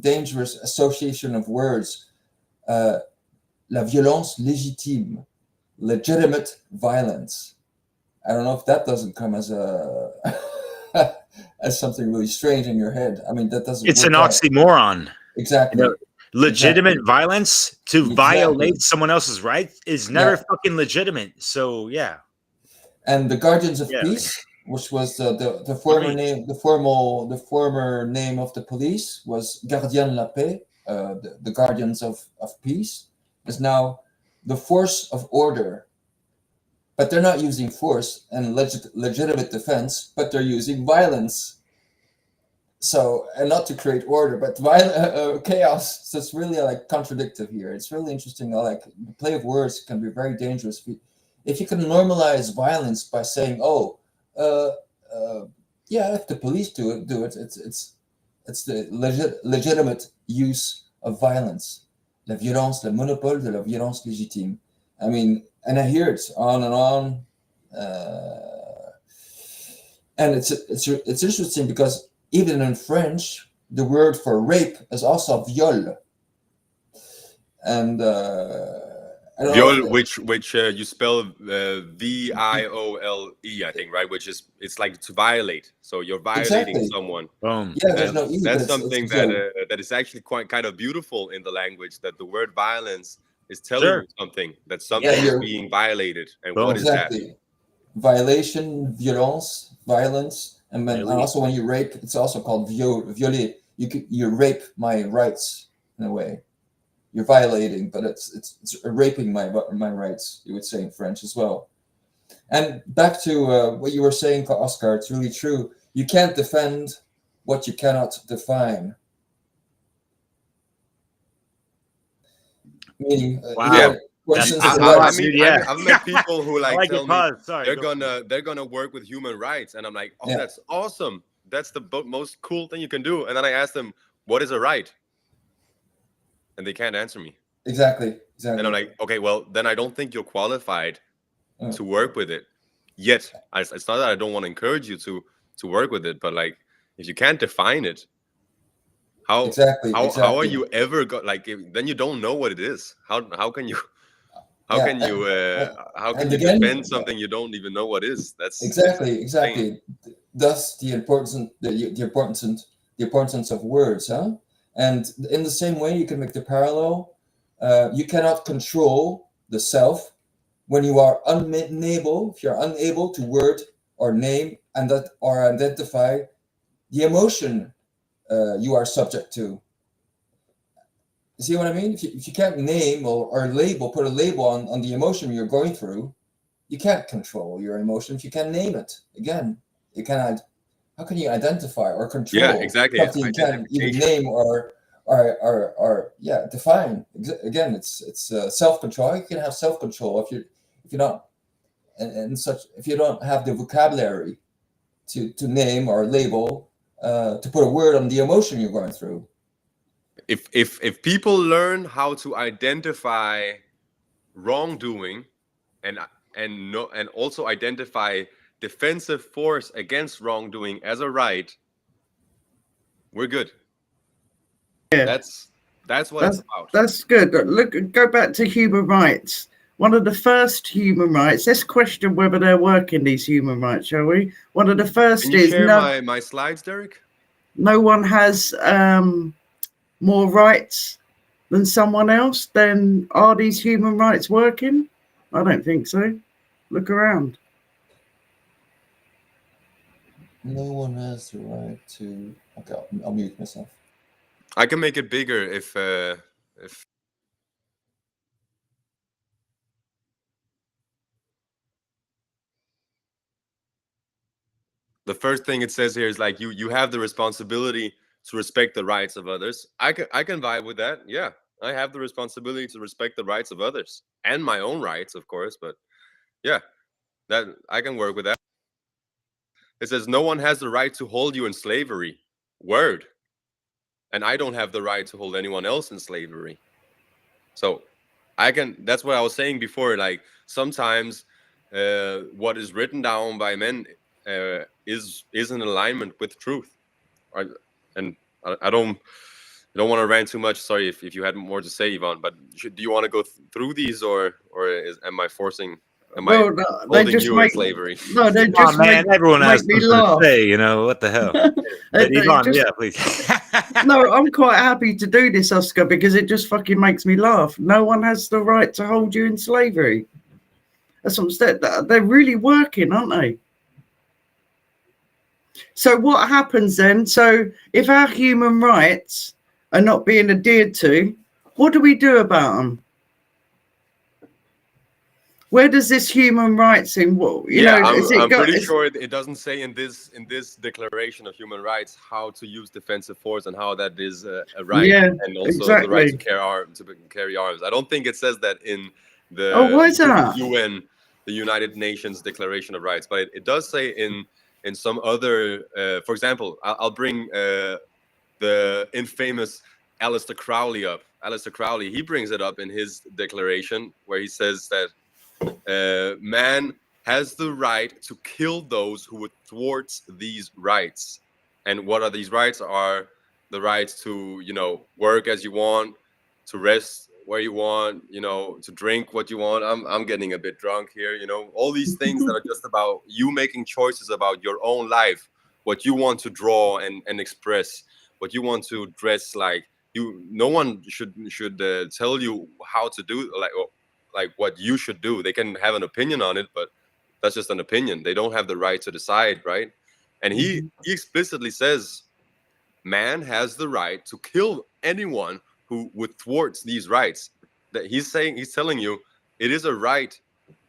dangerous association of words, la violence légitime, legitimate violence. I don't know if that doesn't come as a as something really strange in your head. I mean, that doesn't. It's an oxymoron. Exactly. You know, legitimate violence to violate someone else's rights is never fucking legitimate. So yeah. And the Guardians of Peace, which was the former name, the former name of the police was Gardiens de la Paix, the Guardians of Peace, is now the Force of Order. But they're not using force and legitimate defense, but they're using violence. So, and not to create order, but chaos. So it's really like contradictory here. It's really interesting. Like the play of words can be very dangerous. If you can normalize violence by saying, "Oh, if the police do it, it's the legitimate use of violence, la violence, le monopole de la violence légitime." I mean, and I hear it on and on, and it's interesting because even in French, the word for rape is also viol, and viol, which you spell viole, I think, right? Which is, it's like to violate. So you're violating someone. Yeah, there's no E. That's something that is actually kind of beautiful in the language, that the word violence is telling Sure. you something, that something is you're- being violated. And Boom. what is that? Exactly. Violation, violence, violence, and then Violate. also when you rape, it's also called violer. You rape my rights in a way. You're violating, but it's raping my rights. You would say in French as well. And back to what you were saying, Oscar, it's really true. You can't defend what you cannot define. Meaning, Wow. Yeah. for That's instance, a the lot, rights- dude. Yeah. I've met people who I like like tell your me pause. Sorry. they're gonna work with human rights, and I'm like, oh, Yeah. that's awesome. That's the most cool thing you can do. And then I ask them, what is a right? And they can't answer me. Exactly. And I'm like, okay, well, then I don't think you're qualified to work with it. Yet, it's not that I don't want to encourage you to work with it, but like, if you can't define it, how are you ever then you don't know what it is. How can you how can you defend something you don't even know what is? That's exactly. Thus the importance of words, huh? And in the same way, you can make the parallel. You cannot control the self when you are unable. If you're unable to word or name and that or identify the emotion you are subject to. You see what I mean? If you can't name or label, put a label on the emotion you're going through, you can't control your emotion. If you can't name it, again, you cannot. How can you identify or control? Yeah, exactly. Something you can't even name or define. Again, it's self-control. You can have self-control if you're not and such. If you don't have the vocabulary to name or label, to put a word on the emotion you're going through. If people learn how to identify wrongdoing and also identify defensive force against wrongdoing as a right, we're good. Yeah. That's what it's about. That's good. Look, go back to human rights. One of the first human rights. Let's question whether they're working, these human rights, shall we? One of the first Can you is share my slides, Derek? No one has more rights than someone else. Then are these human rights working? I don't think so. Look around. No one has the right to. Okay, I'll mute myself. I can make it bigger if the first thing it says here is like you have the responsibility to respect the rights of others. I can vibe with that. Yeah, I have the responsibility to respect the rights of others and my own rights, of course. But yeah, that I can work with that. It says no one has the right to hold you in slavery. Word. And I don't have the right to hold anyone else in slavery. So I can. That's what I was saying before. Like sometimes what is written down by men is in alignment with truth. And I don't want to rant too much. Sorry if you had more to say, Yvonne. But do you want to go through these, or am I forcing? Am I holding you in slavery? No, they Oh just man, everyone has make me something laugh. to say. You know what the hell? But Yvonne, yeah, please. No, I'm quite happy to do this, Oscar, because it just fucking makes me laugh. No one has the right to hold you in slavery. That's what I'm saying. They're really working, aren't they? So what happens then? So if our human rights are not being adhered to, what do we do about them? Where does this human rights in? I'm pretty sure it doesn't say in this Declaration of Human Rights how to use defensive force and how that is a right, yeah, and also exactly. the right to carry arms. I don't think it says that in the UN, the United Nations Declaration of Rights, but it does say in some other. For example, I'll bring the infamous Aleister Crowley up. Aleister Crowley, he brings it up in his declaration where he says that man has the right to kill those who would thwart these rights. And what are these rights? Are the rights to, work as you want, to rest where you want, to drink what you want. I'm getting a bit drunk here, all these things that are just about you making choices about your own life, what you want to draw and express, what you want to dress like, no one should tell you how to do, like what you should do. They can have an opinion on it, but that's just an opinion. They don't have the right to decide, right? And he explicitly says man has the right to kill anyone who would thwart these rights. That he's telling you it is a right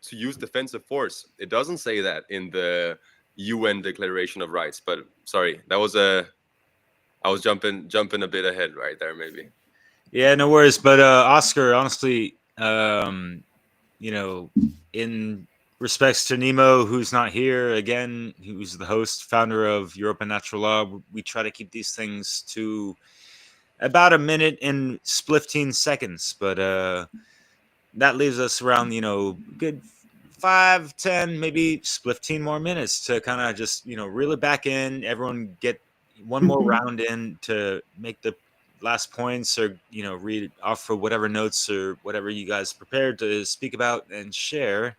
to use defensive force. It doesn't say that in the UN Declaration of Rights. But sorry, that was I was jumping a bit ahead right there, maybe. Yeah, no worries. But Oscar, honestly, you know, in respects to Nemo, who's not here again, who's the host, founder of Europa Natural Law, we try to keep these things to about a minute and 15 seconds. But that leaves us around, good 5, 10, maybe 15 more minutes to kind of just, reel it back in. Everyone get one more round in to make the last points, or read off for whatever notes or whatever you guys prepared to speak about and share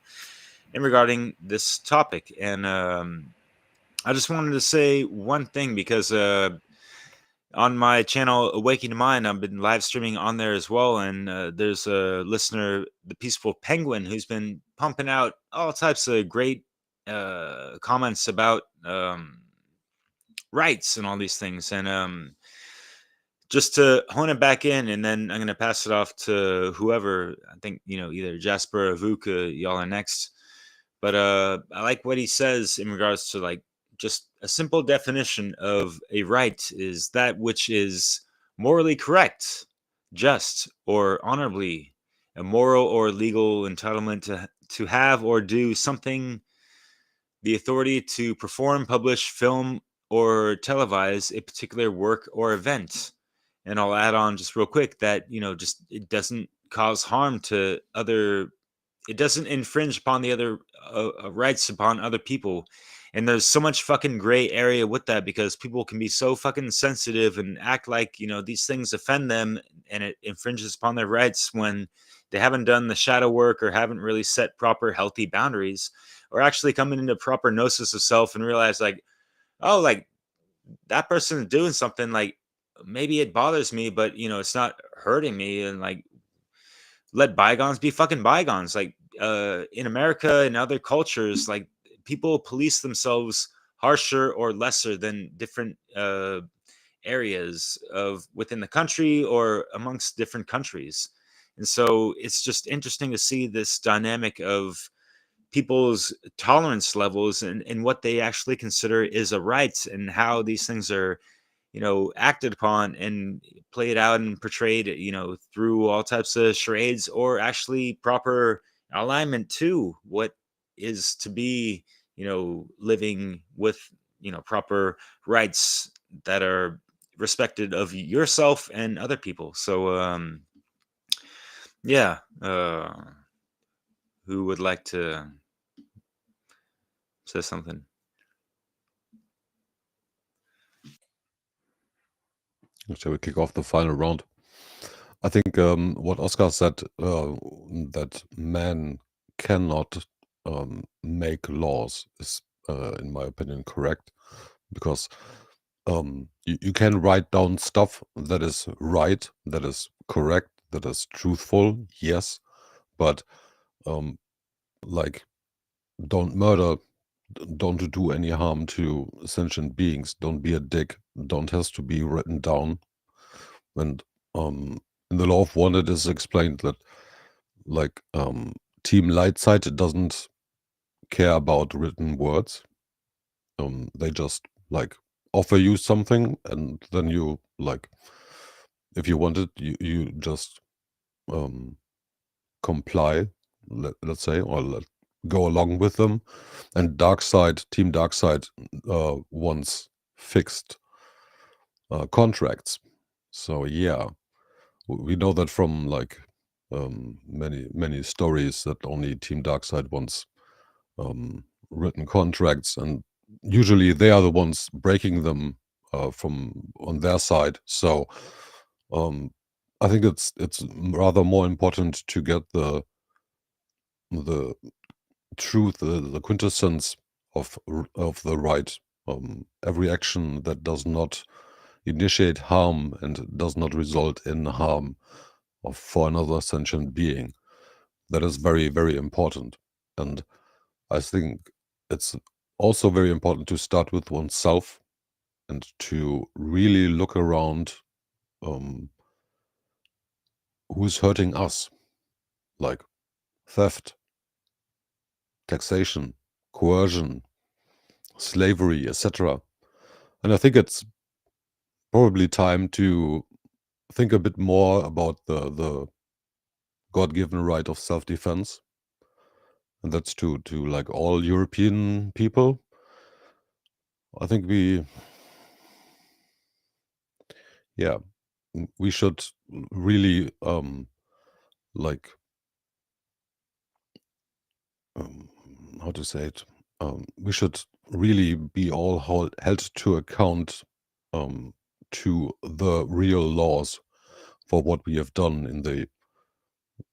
in regarding this topic. And I just wanted to say one thing, because on my channel Awakening Mind, I've been live streaming on there as well, and there's a listener, the Peaceful Penguin, who's been pumping out all types of great comments about rights and all these things. And just to hone it back in, and then I'm going to pass it off to whoever. I think, either Jasper or Vuka, y'all are next. But I like what he says in regards to, like, just a simple definition of a right is that which is morally correct, just, or honorably, a moral or legal entitlement to have or do something, the authority to perform, publish, film, or televise a particular work or event. And I'll add on just real quick that, just it doesn't cause harm to other, it doesn't infringe upon the other rights upon other people. And there's so much fucking gray area with that, because people can be so fucking sensitive and act like, these things offend them and it infringes upon their rights, when they haven't done the shadow work or haven't really set proper healthy boundaries, or actually coming into proper gnosis of self and realize, like, oh, like, that person is doing something, like, maybe it bothers me, but it's not hurting me, and, like, let bygones be fucking bygones. Like, in America and other cultures, like, people police themselves harsher or lesser than different areas of within the country or amongst different countries. And so it's just interesting to see this dynamic of people's tolerance levels and what they actually consider is a right, and how these things are acted upon and played out and portrayed, through all types of charades, or actually proper alignment to what is to be, living with, proper rights that are respected of yourself and other people. So, yeah, who would like to say something? Shall we kick off the final round? I think what Oscar said, that man cannot make laws, is, in my opinion, correct. Because you can write down stuff that is right, that is correct, that is truthful, yes. But like, don't murder, don't do any harm to sentient beings, don't be a dick, don't has to be written down. And in the law of one, it is explained that, like, Team Lightside doesn't care about written words. They just, like, offer you something, and then you, like, if you want it, you just comply, let's say, or go along with them. And Team Darkside wants fixed contracts. So yeah, we know that from, like, many stories, that only Team Darkside wants written contracts, and usually they are the ones breaking them from on their side. So I think it's rather more important to get the truth, the quintessence of the right. Every action that does not initiate harm and does not result in harm for another sentient being. That is very, very important. And I think it's also very important to start with oneself and to really look around who's hurting us, like theft, taxation, coercion, slavery, etc. And I think it's probably time to think a bit more about the God-given right of self-defense, and that's to like all European people. I think we should really like how to say it, we should really be all held to account to the real laws for what we have done in the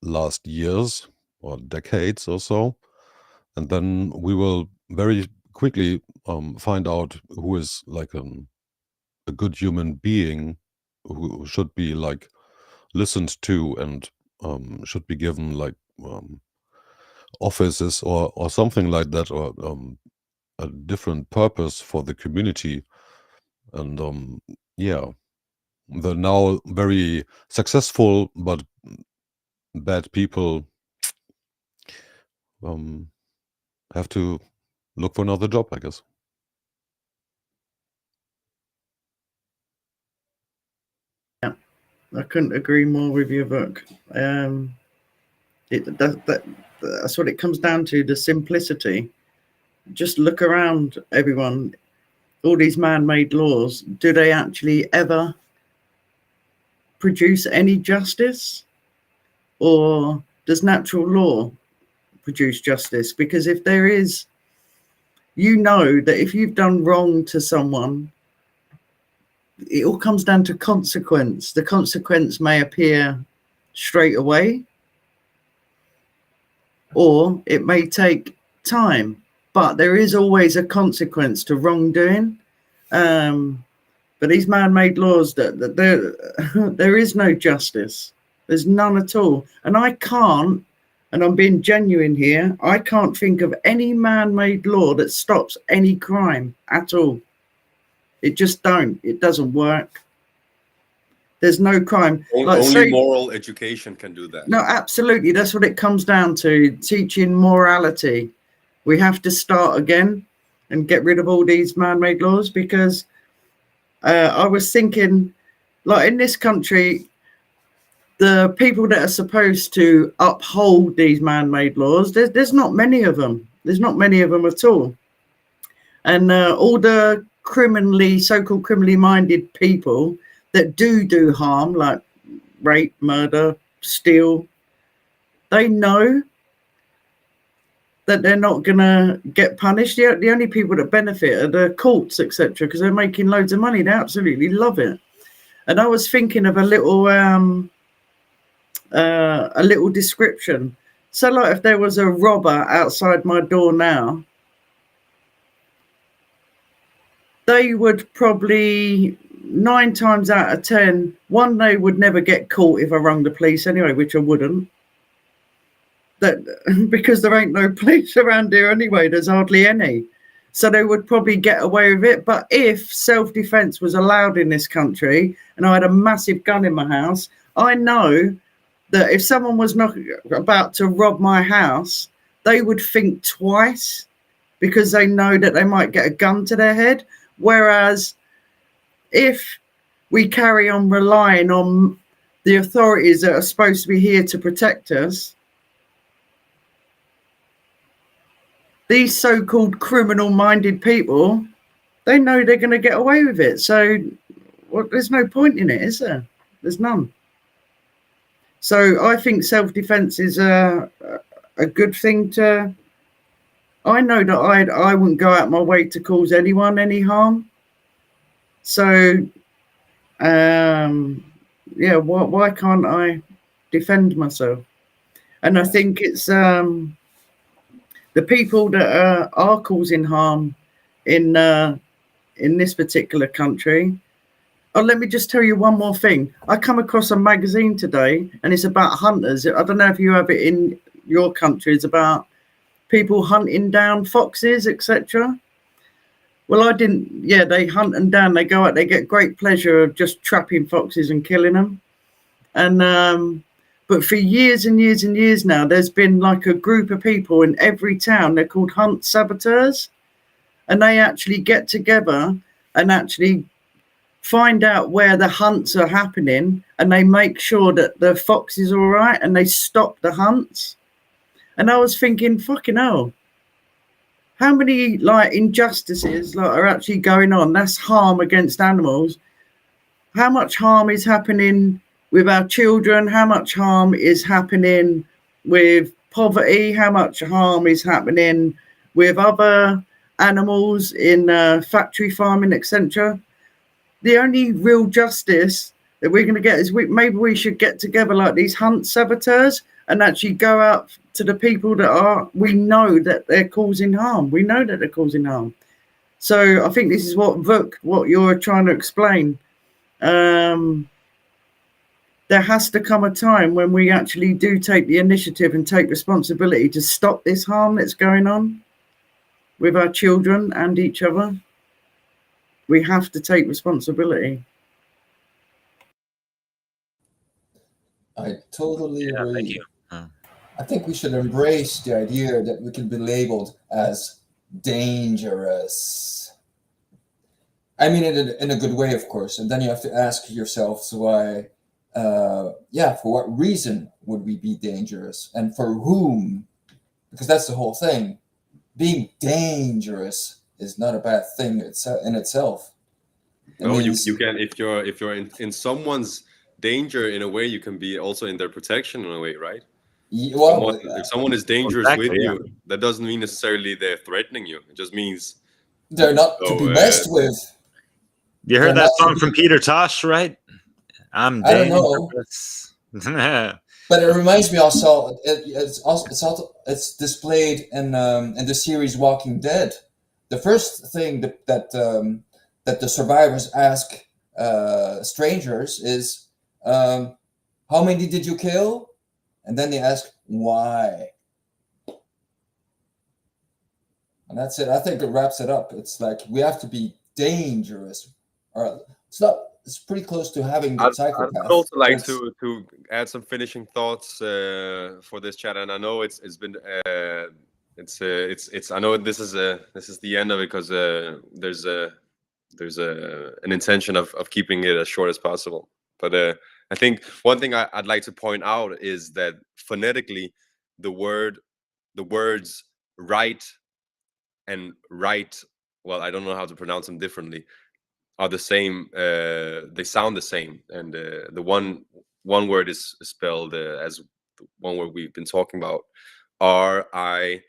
last years or decades or so, and then we will very quickly find out who is like a good human being who should be like listened to and should be given like offices or something like that, or a different purpose for the community. And the now very successful but bad people have to look for another job, I guess. Yeah, I couldn't agree more with your book. That's what it comes down to, the simplicity. Just look around, everyone. All these man-made laws, do they actually ever produce any justice? Or does natural law produce justice? Because if there is, you know that if you've done wrong to someone, it all comes down to consequence. The consequence may appear straight away, or it may take time, but there is always a consequence to wrongdoing. But these man-made laws, there is no justice. There's none at all. And I can't, and I'm being genuine here, I can't think of any man-made law that stops any crime at all. It just don't. It doesn't work. There's no crime. Only moral education can do that. No, absolutely. That's what it comes down to, teaching morality. We have to start again and get rid of all these man-made laws, because I was thinking, like in this country, the people that are supposed to uphold these man-made laws, there's not many of them. There's not many of them at all. And all the so-called criminally minded people that do harm, like rape, murder, steal, they know that they're not going to get punished. The only people that benefit are the courts, etc., because they're making loads of money. They absolutely love it. And I was thinking of a little description. So, like, if there was a robber outside my door now, they would probably 9 times out of 10, one, they would never get caught if I rang the police anyway, which I wouldn't. Because there ain't no police around here anyway, there's hardly any. So they would probably get away with it. But if self-defense was allowed in this country and I had a massive gun in my house, I know that if someone was not about to rob my house, they would think twice, because they know that they might get a gun to their head. Whereas if we carry on relying on the authorities that are supposed to be here to protect us, these so-called criminal-minded people, they know they're going to get away with it. So there's no point in it, is there? There's none. So I think self-defense is a good thing to... I know that I wouldn't go out my way to cause anyone any harm. So, yeah, why can't I defend myself? And I think it's the people that are causing harm in this particular country, Oh, let me just tell you one more thing. I come across a magazine today, and it's about hunters. I don't know if you have it in your country. It's about people hunting down foxes, etc. Well, I didn't. Yeah, they hunt them down. They go out. They get great pleasure of just trapping foxes and killing them. And but for years and years and years now, there's been like a group of people in every town. They're called hunt saboteurs, and they actually get together and actually find out where the hunts are happening, and they make sure that the fox is all right, and they stop the hunts. And I was thinking, fucking hell, how many like injustices like are actually going on? That's harm against animals. How much harm is happening with our children? How much harm is happening with poverty? How much harm is happening with other animals in factory farming, etc.? The only real justice that we're going to get is maybe we should get together like these hunt saboteurs and actually go out to the people that we know that they're causing harm. We know that they're causing harm. So I think this is what you're trying to explain. There has to come a time when we actually do take the initiative and take responsibility to stop this harm that's going on with our children and each other. We have to take responsibility. I totally agree. Thank you. I think we should embrace the idea that we can be labeled as dangerous. I mean, in a good way, of course. And then you have to ask yourselves why, for what reason would we be dangerous? And for whom? Because that's the whole thing. Being dangerous is not a bad thing in itself. No, you can, if you're in someone's danger in a way, you can be also in their protection in a way, right? Well, if someone is dangerous with you, that doesn't mean necessarily they're threatening you. It just means they're not to be messed with. You heard that song from Peter Tosh, right? I don't know. But it reminds me also, it's displayed in the series Walking Dead. The first thing that the survivors ask strangers is, how many did you kill? And then they ask, why? And that's it. I think it wraps it up. It's like we have to be dangerous. Or it's pretty close to having the psychopath. I'd also like to add some finishing thoughts for this chat, and I know it's been I know this is the end of it because there's an intention of keeping it as short as possible. But I think one thing I'd like to point out is that phonetically, the words right and right, well, I don't know how to pronounce them differently, are the same. They sound the same, and the one word is spelled as the one word we've been talking about, RIGHT,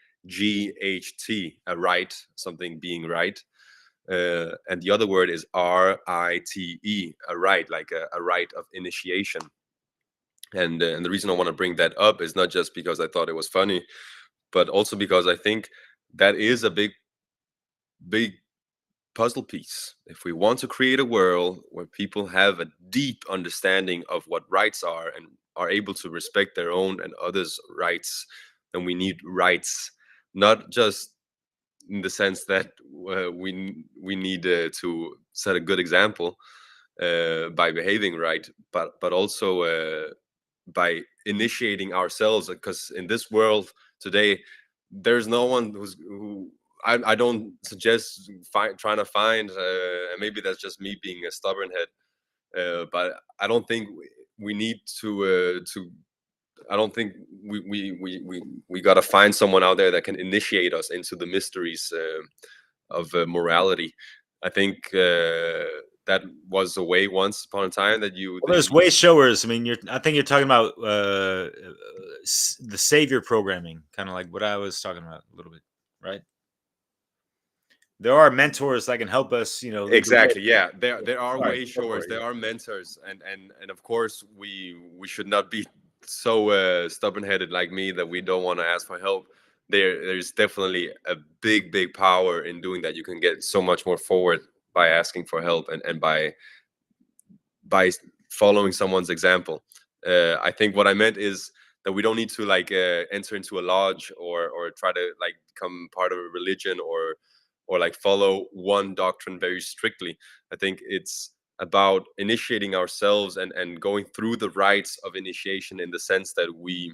a right, something being right. And the other word is RITE, a right, like a right of initiation. And the reason I want to bring that up is not just because I thought it was funny, but also because I think that is a big puzzle piece. If we want to create a world where people have a deep understanding of what rights are and are able to respect their own and others' rights, then we need rights, not just in the sense that we need to set a good example by behaving right, but also by initiating ourselves. Because in this world today, there's no one who I don't suggest trying to find, and maybe that's just me being a stubborn head, but I don't think we need to I don't think we gotta find someone out there that can initiate us into the mysteries of morality. I think that was a way once upon a time that you. Well, there's way showers. I mean, I think you're talking about the savior programming, kind of like what I was talking about a little bit, right? There are mentors that can help us, you know. Exactly. Yeah, there are way showers. There are mentors, and of course we should not be so stubborn-headed like me that we don't want to ask for help. There's definitely a big power in doing that. You can get so much more forward by asking for help and by by following someone's example. I think what I meant is that we don't need to like enter into a lodge or try to like become part of a religion or like follow one doctrine very strictly. I think it's about initiating ourselves and going through the rites of initiation in the sense that we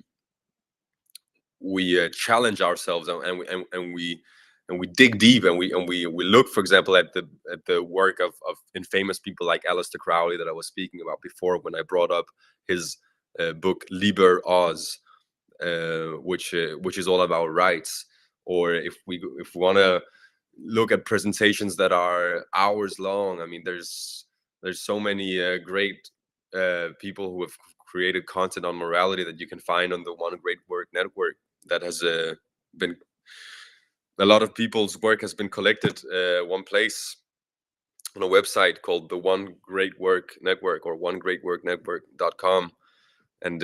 challenge ourselves and we dig deep and we look, for example, at the work of infamous people like Aleister Crowley that I was speaking about before when I brought up his book Liber Oz, which is all about rights. Or if we want to look at presentations that are hours long, I mean, there's so many great people who have created content on morality that you can find on the One Great Work network. That has been, a lot of people's work has been collected one place on a website called the One Great Work Network, or onegreatworknetwork.com. And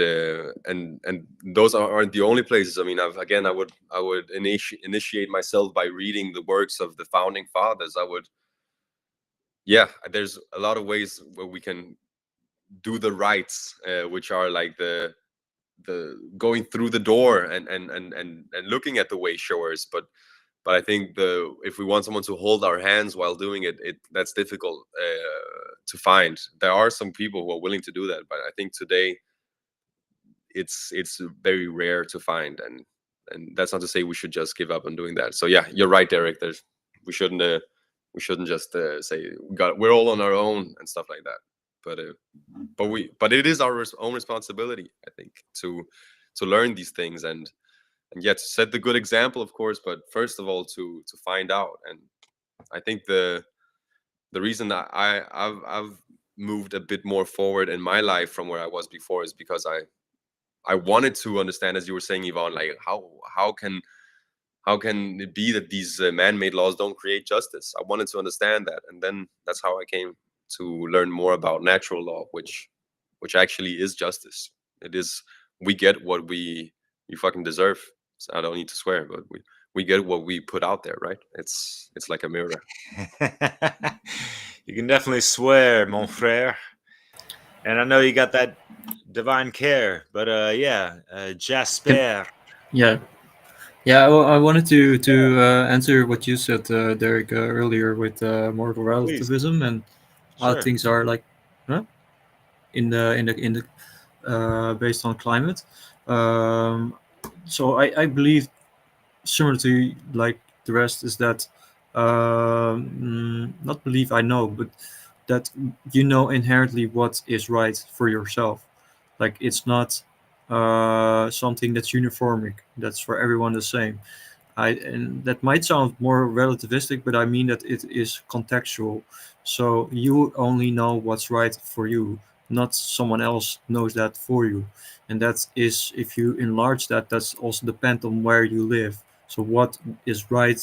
those aren't the only places. I mean, I would initiate myself by reading the works of the founding fathers. There's a lot of ways where we can do the rites, which are like the going through the door and looking at the way showers. But I think if we want someone to hold our hands while doing it, that's difficult to find. There are some people who are willing to do that, but I think today it's very rare to find, and that's not to say we should just give up on doing that. So yeah, you're right, Derek. We shouldn't just say we're all on our own and stuff like that. But it is our own responsibility, I think, to learn these things and yet to set the good example, of course. But first of all, to find out. And I think the reason that I've moved a bit more forward in my life from where I was before is because I wanted to understand, as you were saying, Yvonne, like how can it be that these man-made laws don't create justice? I wanted to understand that, and then that's how I came to learn more about natural law, which actually is justice. It is, we get what we fucking deserve. So I don't need to swear, but we get what we put out there, right? It's like a mirror. You can definitely swear, mon frère. And I know you got that divine care, but Jasper. Yeah. I wanted to answer what you said, Derek, earlier with moral relativism and how Sure. things are like, in the based on climate. So I believe, similar to like the rest, is that not believe I know, but that you know inherently what is right for yourself. Like it's not something that's uniformic, that's for everyone the same. And that might sound more relativistic, but I mean that it is contextual. So you only know what's right for you, not someone else knows that for you. And that is, if you enlarge that, that's also depend on where you live. So what is right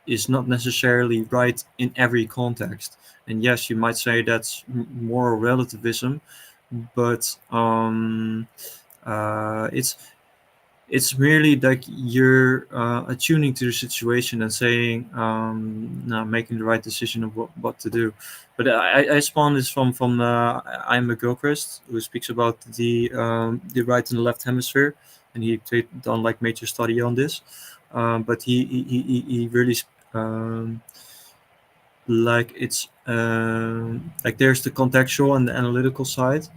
is not necessarily right in every context. And yes, you might say that's moral relativism, but it's merely like you're attuning to the situation and saying, making the right decision of what to do. But I spawned this from I'm a KRIS, who speaks about the right and the left hemisphere, and he done like major study on this. But he really like it's like there's the contextual and the analytical side,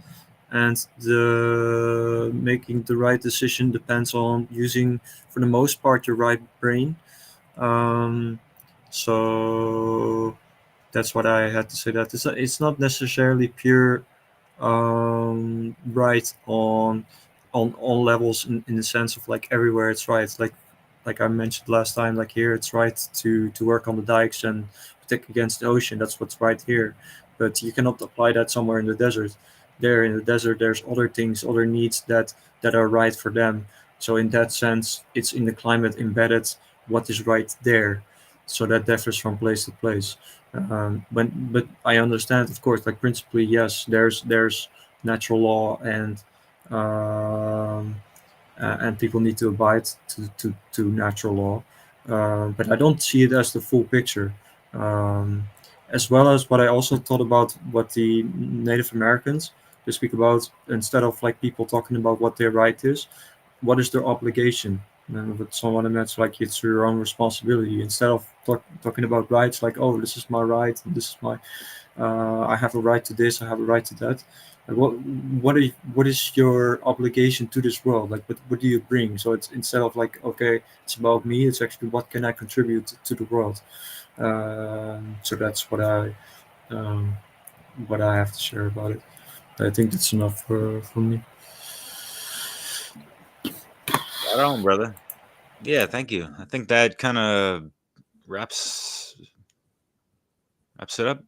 and the making the right decision depends on using, for the most part, your right brain. So that's what I had to say. That it's not necessarily pure right on levels in the sense of like everywhere it's right. Like I mentioned last time, like here it's right to work on the dikes and protect against the ocean. That's what's right here. But you cannot apply that somewhere in the desert. There in the desert, there's other things, other needs that are right for them. So in that sense, it's in the climate embedded what is right there. So that differs from place to place. But I understand, of course, like principally, yes, there's natural law, and people need to abide to natural law. But I don't see it as the full picture. as well as what I also thought about what the Native Americans, they speak about, instead of like people talking about what their right is, what is their obligation? And with someone that's like, it's your own responsibility. Instead of talking about rights, like, oh, this is my right, and this is my, I have a right to this, I have a right to that. Like, what is your obligation to this world? Like, what do you bring? So it's, instead of like, okay, it's about me, it's actually what can I contribute to the world. So that's what I have to share about it. I think that's enough for me. Right on, brother. Yeah, thank you. I think that kind of wraps it up.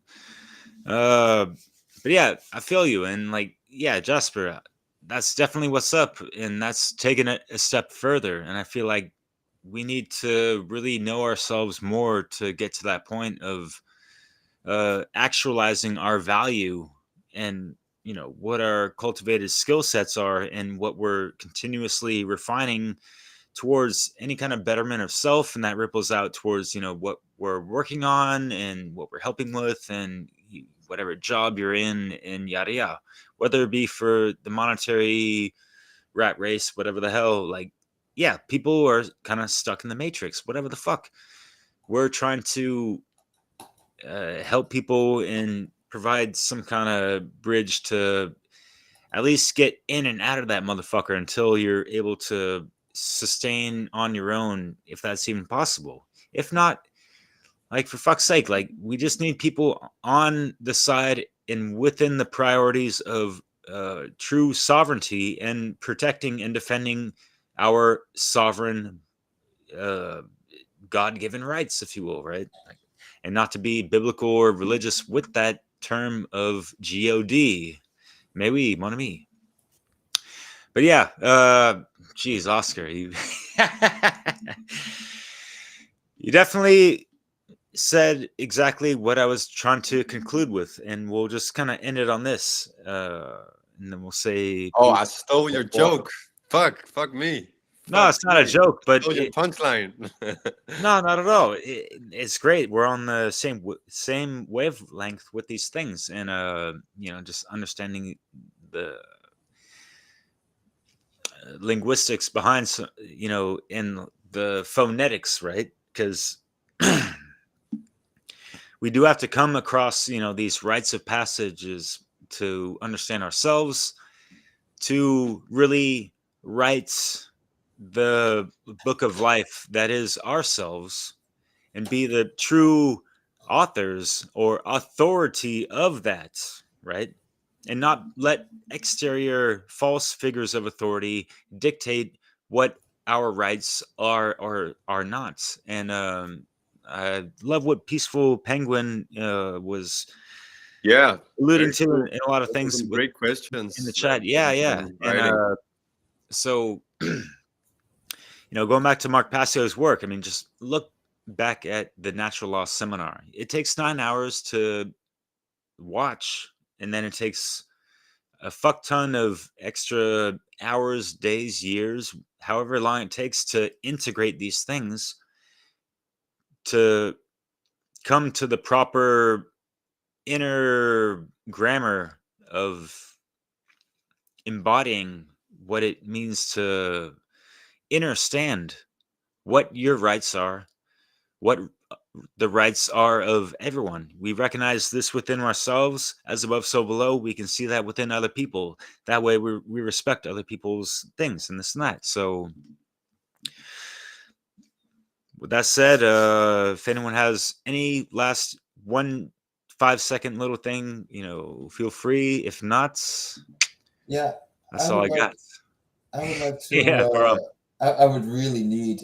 But yeah, I feel you, and like, yeah, Jasper, that's definitely what's up, and that's taking it a step further. And I feel like we need to really know ourselves more to get to that point of actualizing our value, and what our cultivated skill sets are, and what we're continuously refining towards any kind of betterment of self, and that ripples out towards what we're working on and what we're helping with, and whatever job you're in, and yada yada, whether it be for the monetary rat race, whatever the hell. Like, yeah, people are kind of stuck in the matrix, whatever the fuck. We're trying to help people and provide some kind of bridge to at least get in and out of that motherfucker until you're able to sustain on your own, if that's even possible. If not, like, for fuck's sake, like, we just need people on the side and within the priorities of true sovereignty and protecting and defending our sovereign God-given rights, if you will, right? And not to be biblical or religious with that term of God. Mais oui, mon ami. But yeah, geez, Oscar, you you definitely said exactly what I was trying to conclude with, and we'll just kind of end it on this, and then we'll say. Oh, peace. I stole your joke. Fuck me. No, Fuck it's not a me. joke, but Stole your punchline. no, not at all. It's great. We're on the same wavelength with these things, and just understanding the linguistics behind, in the phonetics, right? Because we do have to come across, these rites of passages to understand ourselves, to really write the book of life that is ourselves, and be the true authors or authority of that, right? And not let exterior false figures of authority dictate what our rights are or are not. And I love what Peaceful Penguin was Yeah, alluding very to cool. in a lot of Those are things some great in the questions chat. that Yeah, you've yeah. been And writing. so going back to Mark Passio's work, I mean, just look back at the Natural Law Seminar. It takes 9 hours to watch, and then it takes a fuck ton of extra hours, days, years, however long it takes to integrate these things to come to the proper inner grammar of embodying what it means to understand what your rights are, what the rights are of everyone. We recognize this within ourselves, as above, so below. We can see that within other people. That way, we respect other people's things and this and that. So, with that said, if anyone has any last 5-second little thing, feel free. If not, Yeah, that's all I got. I would like to. Yeah, bro. I would really need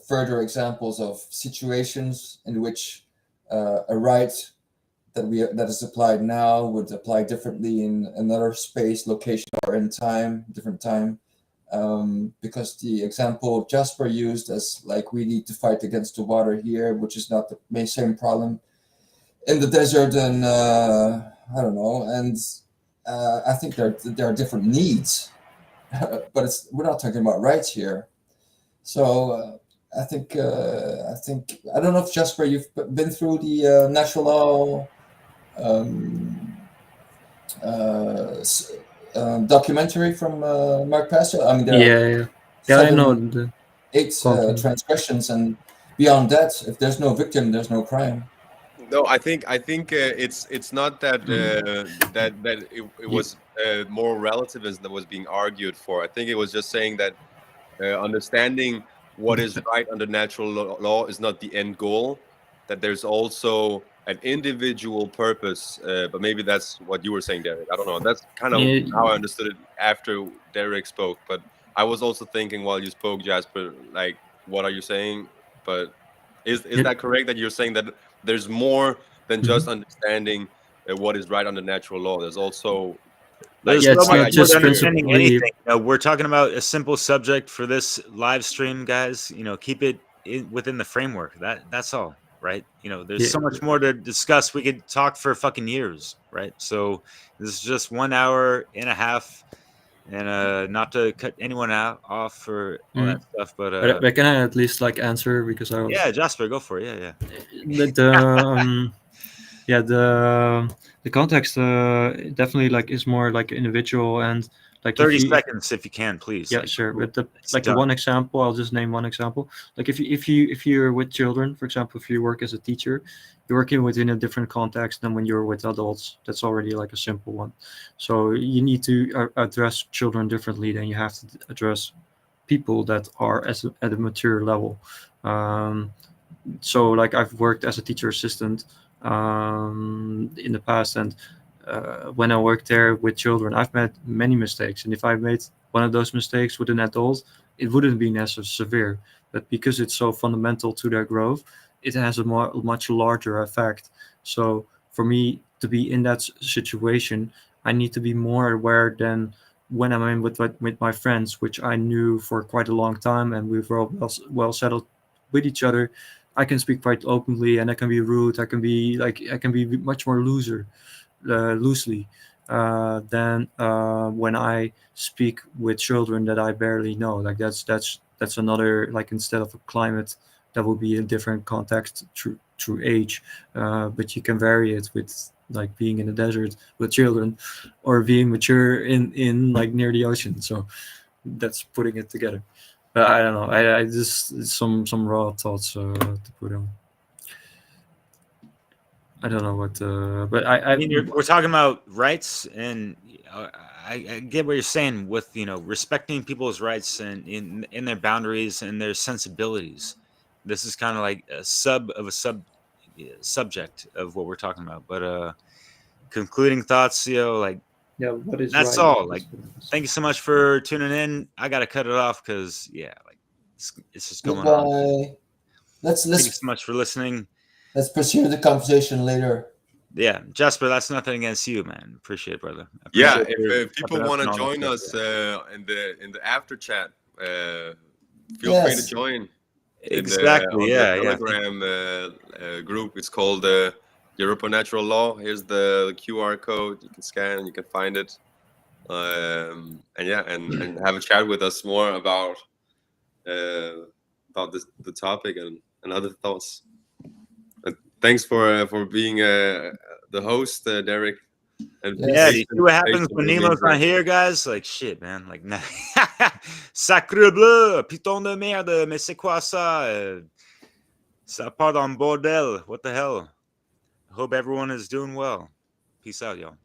further examples of situations in which a right that is applied now would apply differently in another space, location, or in time, different time. Because the example Jasper used as like, we need to fight against the water here, which is not the same problem in the desert, and I don't know. And I think there are different needs, but we're not talking about rights here. So I think I don't know if Jasper, you've been through the natural law documentary from Mark Passio. I mean, there are I know 8 content. transgressions, and beyond that, if there's no victim, there's no crime. No, I think it's not that that it was moral relativism that was being argued for. I think it was just saying that understanding what is right under natural law is not the end goal. That there's also an individual purpose, but maybe that's what you were saying, Derek. I don't know. That's kind of how I understood it after Derek spoke. But I was also thinking while you spoke, Jasper, like, what are you saying? But is that correct that you're saying that there's more than just understanding what is right under natural law? There's also there's Yeah, so it's much not more just than understanding principally- anything. You know, we're talking about a simple subject for this live stream, guys. You know, keep it within the framework. That's all, right? You know, there's so much more to discuss. We could talk for fucking years, right? So this is just 1 hour and a half, and not to cut anyone off for all that stuff, but but can I at least like answer, because I was yeah, Jasper, go for it. Yeah. The context definitely like is more like individual, and like 30 seconds if you can, please. Yeah, like, sure. But it's the done. one example, I'll just name one example. Like if you're with children, for example, if you work as a teacher, you're working within a different context than when you're with adults. That's already like a simple one. So you need to address children differently than you have to address people that are at a mature level. So like I've worked as a teacher assistant in the past, and when I worked there with children, I've made many mistakes, and if I made one of those mistakes with an adult, it wouldn't be as severe. But because it's so fundamental to their growth, it has a much larger effect. So for me to be in that situation, I need to be more aware than when I'm in with my friends, which I knew for quite a long time, and we've well settled with each other. I can speak quite openly, and I can be rude. I can be much more loosely than when I speak with children that I barely know. Like that's another, like, instead of a climate, that will be a different context through age, but you can vary it with like being in the desert with children, or being mature in like near the ocean. So that's putting it together. But I don't know. I just some raw thoughts to put on. I don't know what, but I mean, we're talking about rights, and I get what you're saying with, you know, respecting people's rights and in their boundaries and their sensibilities. This is kind of like a subject of what we're talking about. But concluding thoughts, like, yeah, what is that's right? all. Like, thank you so much for tuning in. I gotta cut it off because like it's just going on. Goodbye. Thank you so much for listening. Let's pursue the conversation later. Yeah, Jasper, that's nothing against you, man. Appreciate it, brother. Yeah, if people want to join us in the after chat, feel free to join. Exactly. The Telegram group. It's called Europa Natural Law. Here's the QR code. You can scan and you can find it. And have a chat with us more about the topic and other thoughts. Thanks for being the host, Derek. And yeah, you see what happens when Nemo's not here, guys? Like, shit, man. Like, sacre bleu, piton de merde, mais c'est quoi ça? Ça part dans le bordel. What the hell? I hope everyone is doing well. Peace out, y'all.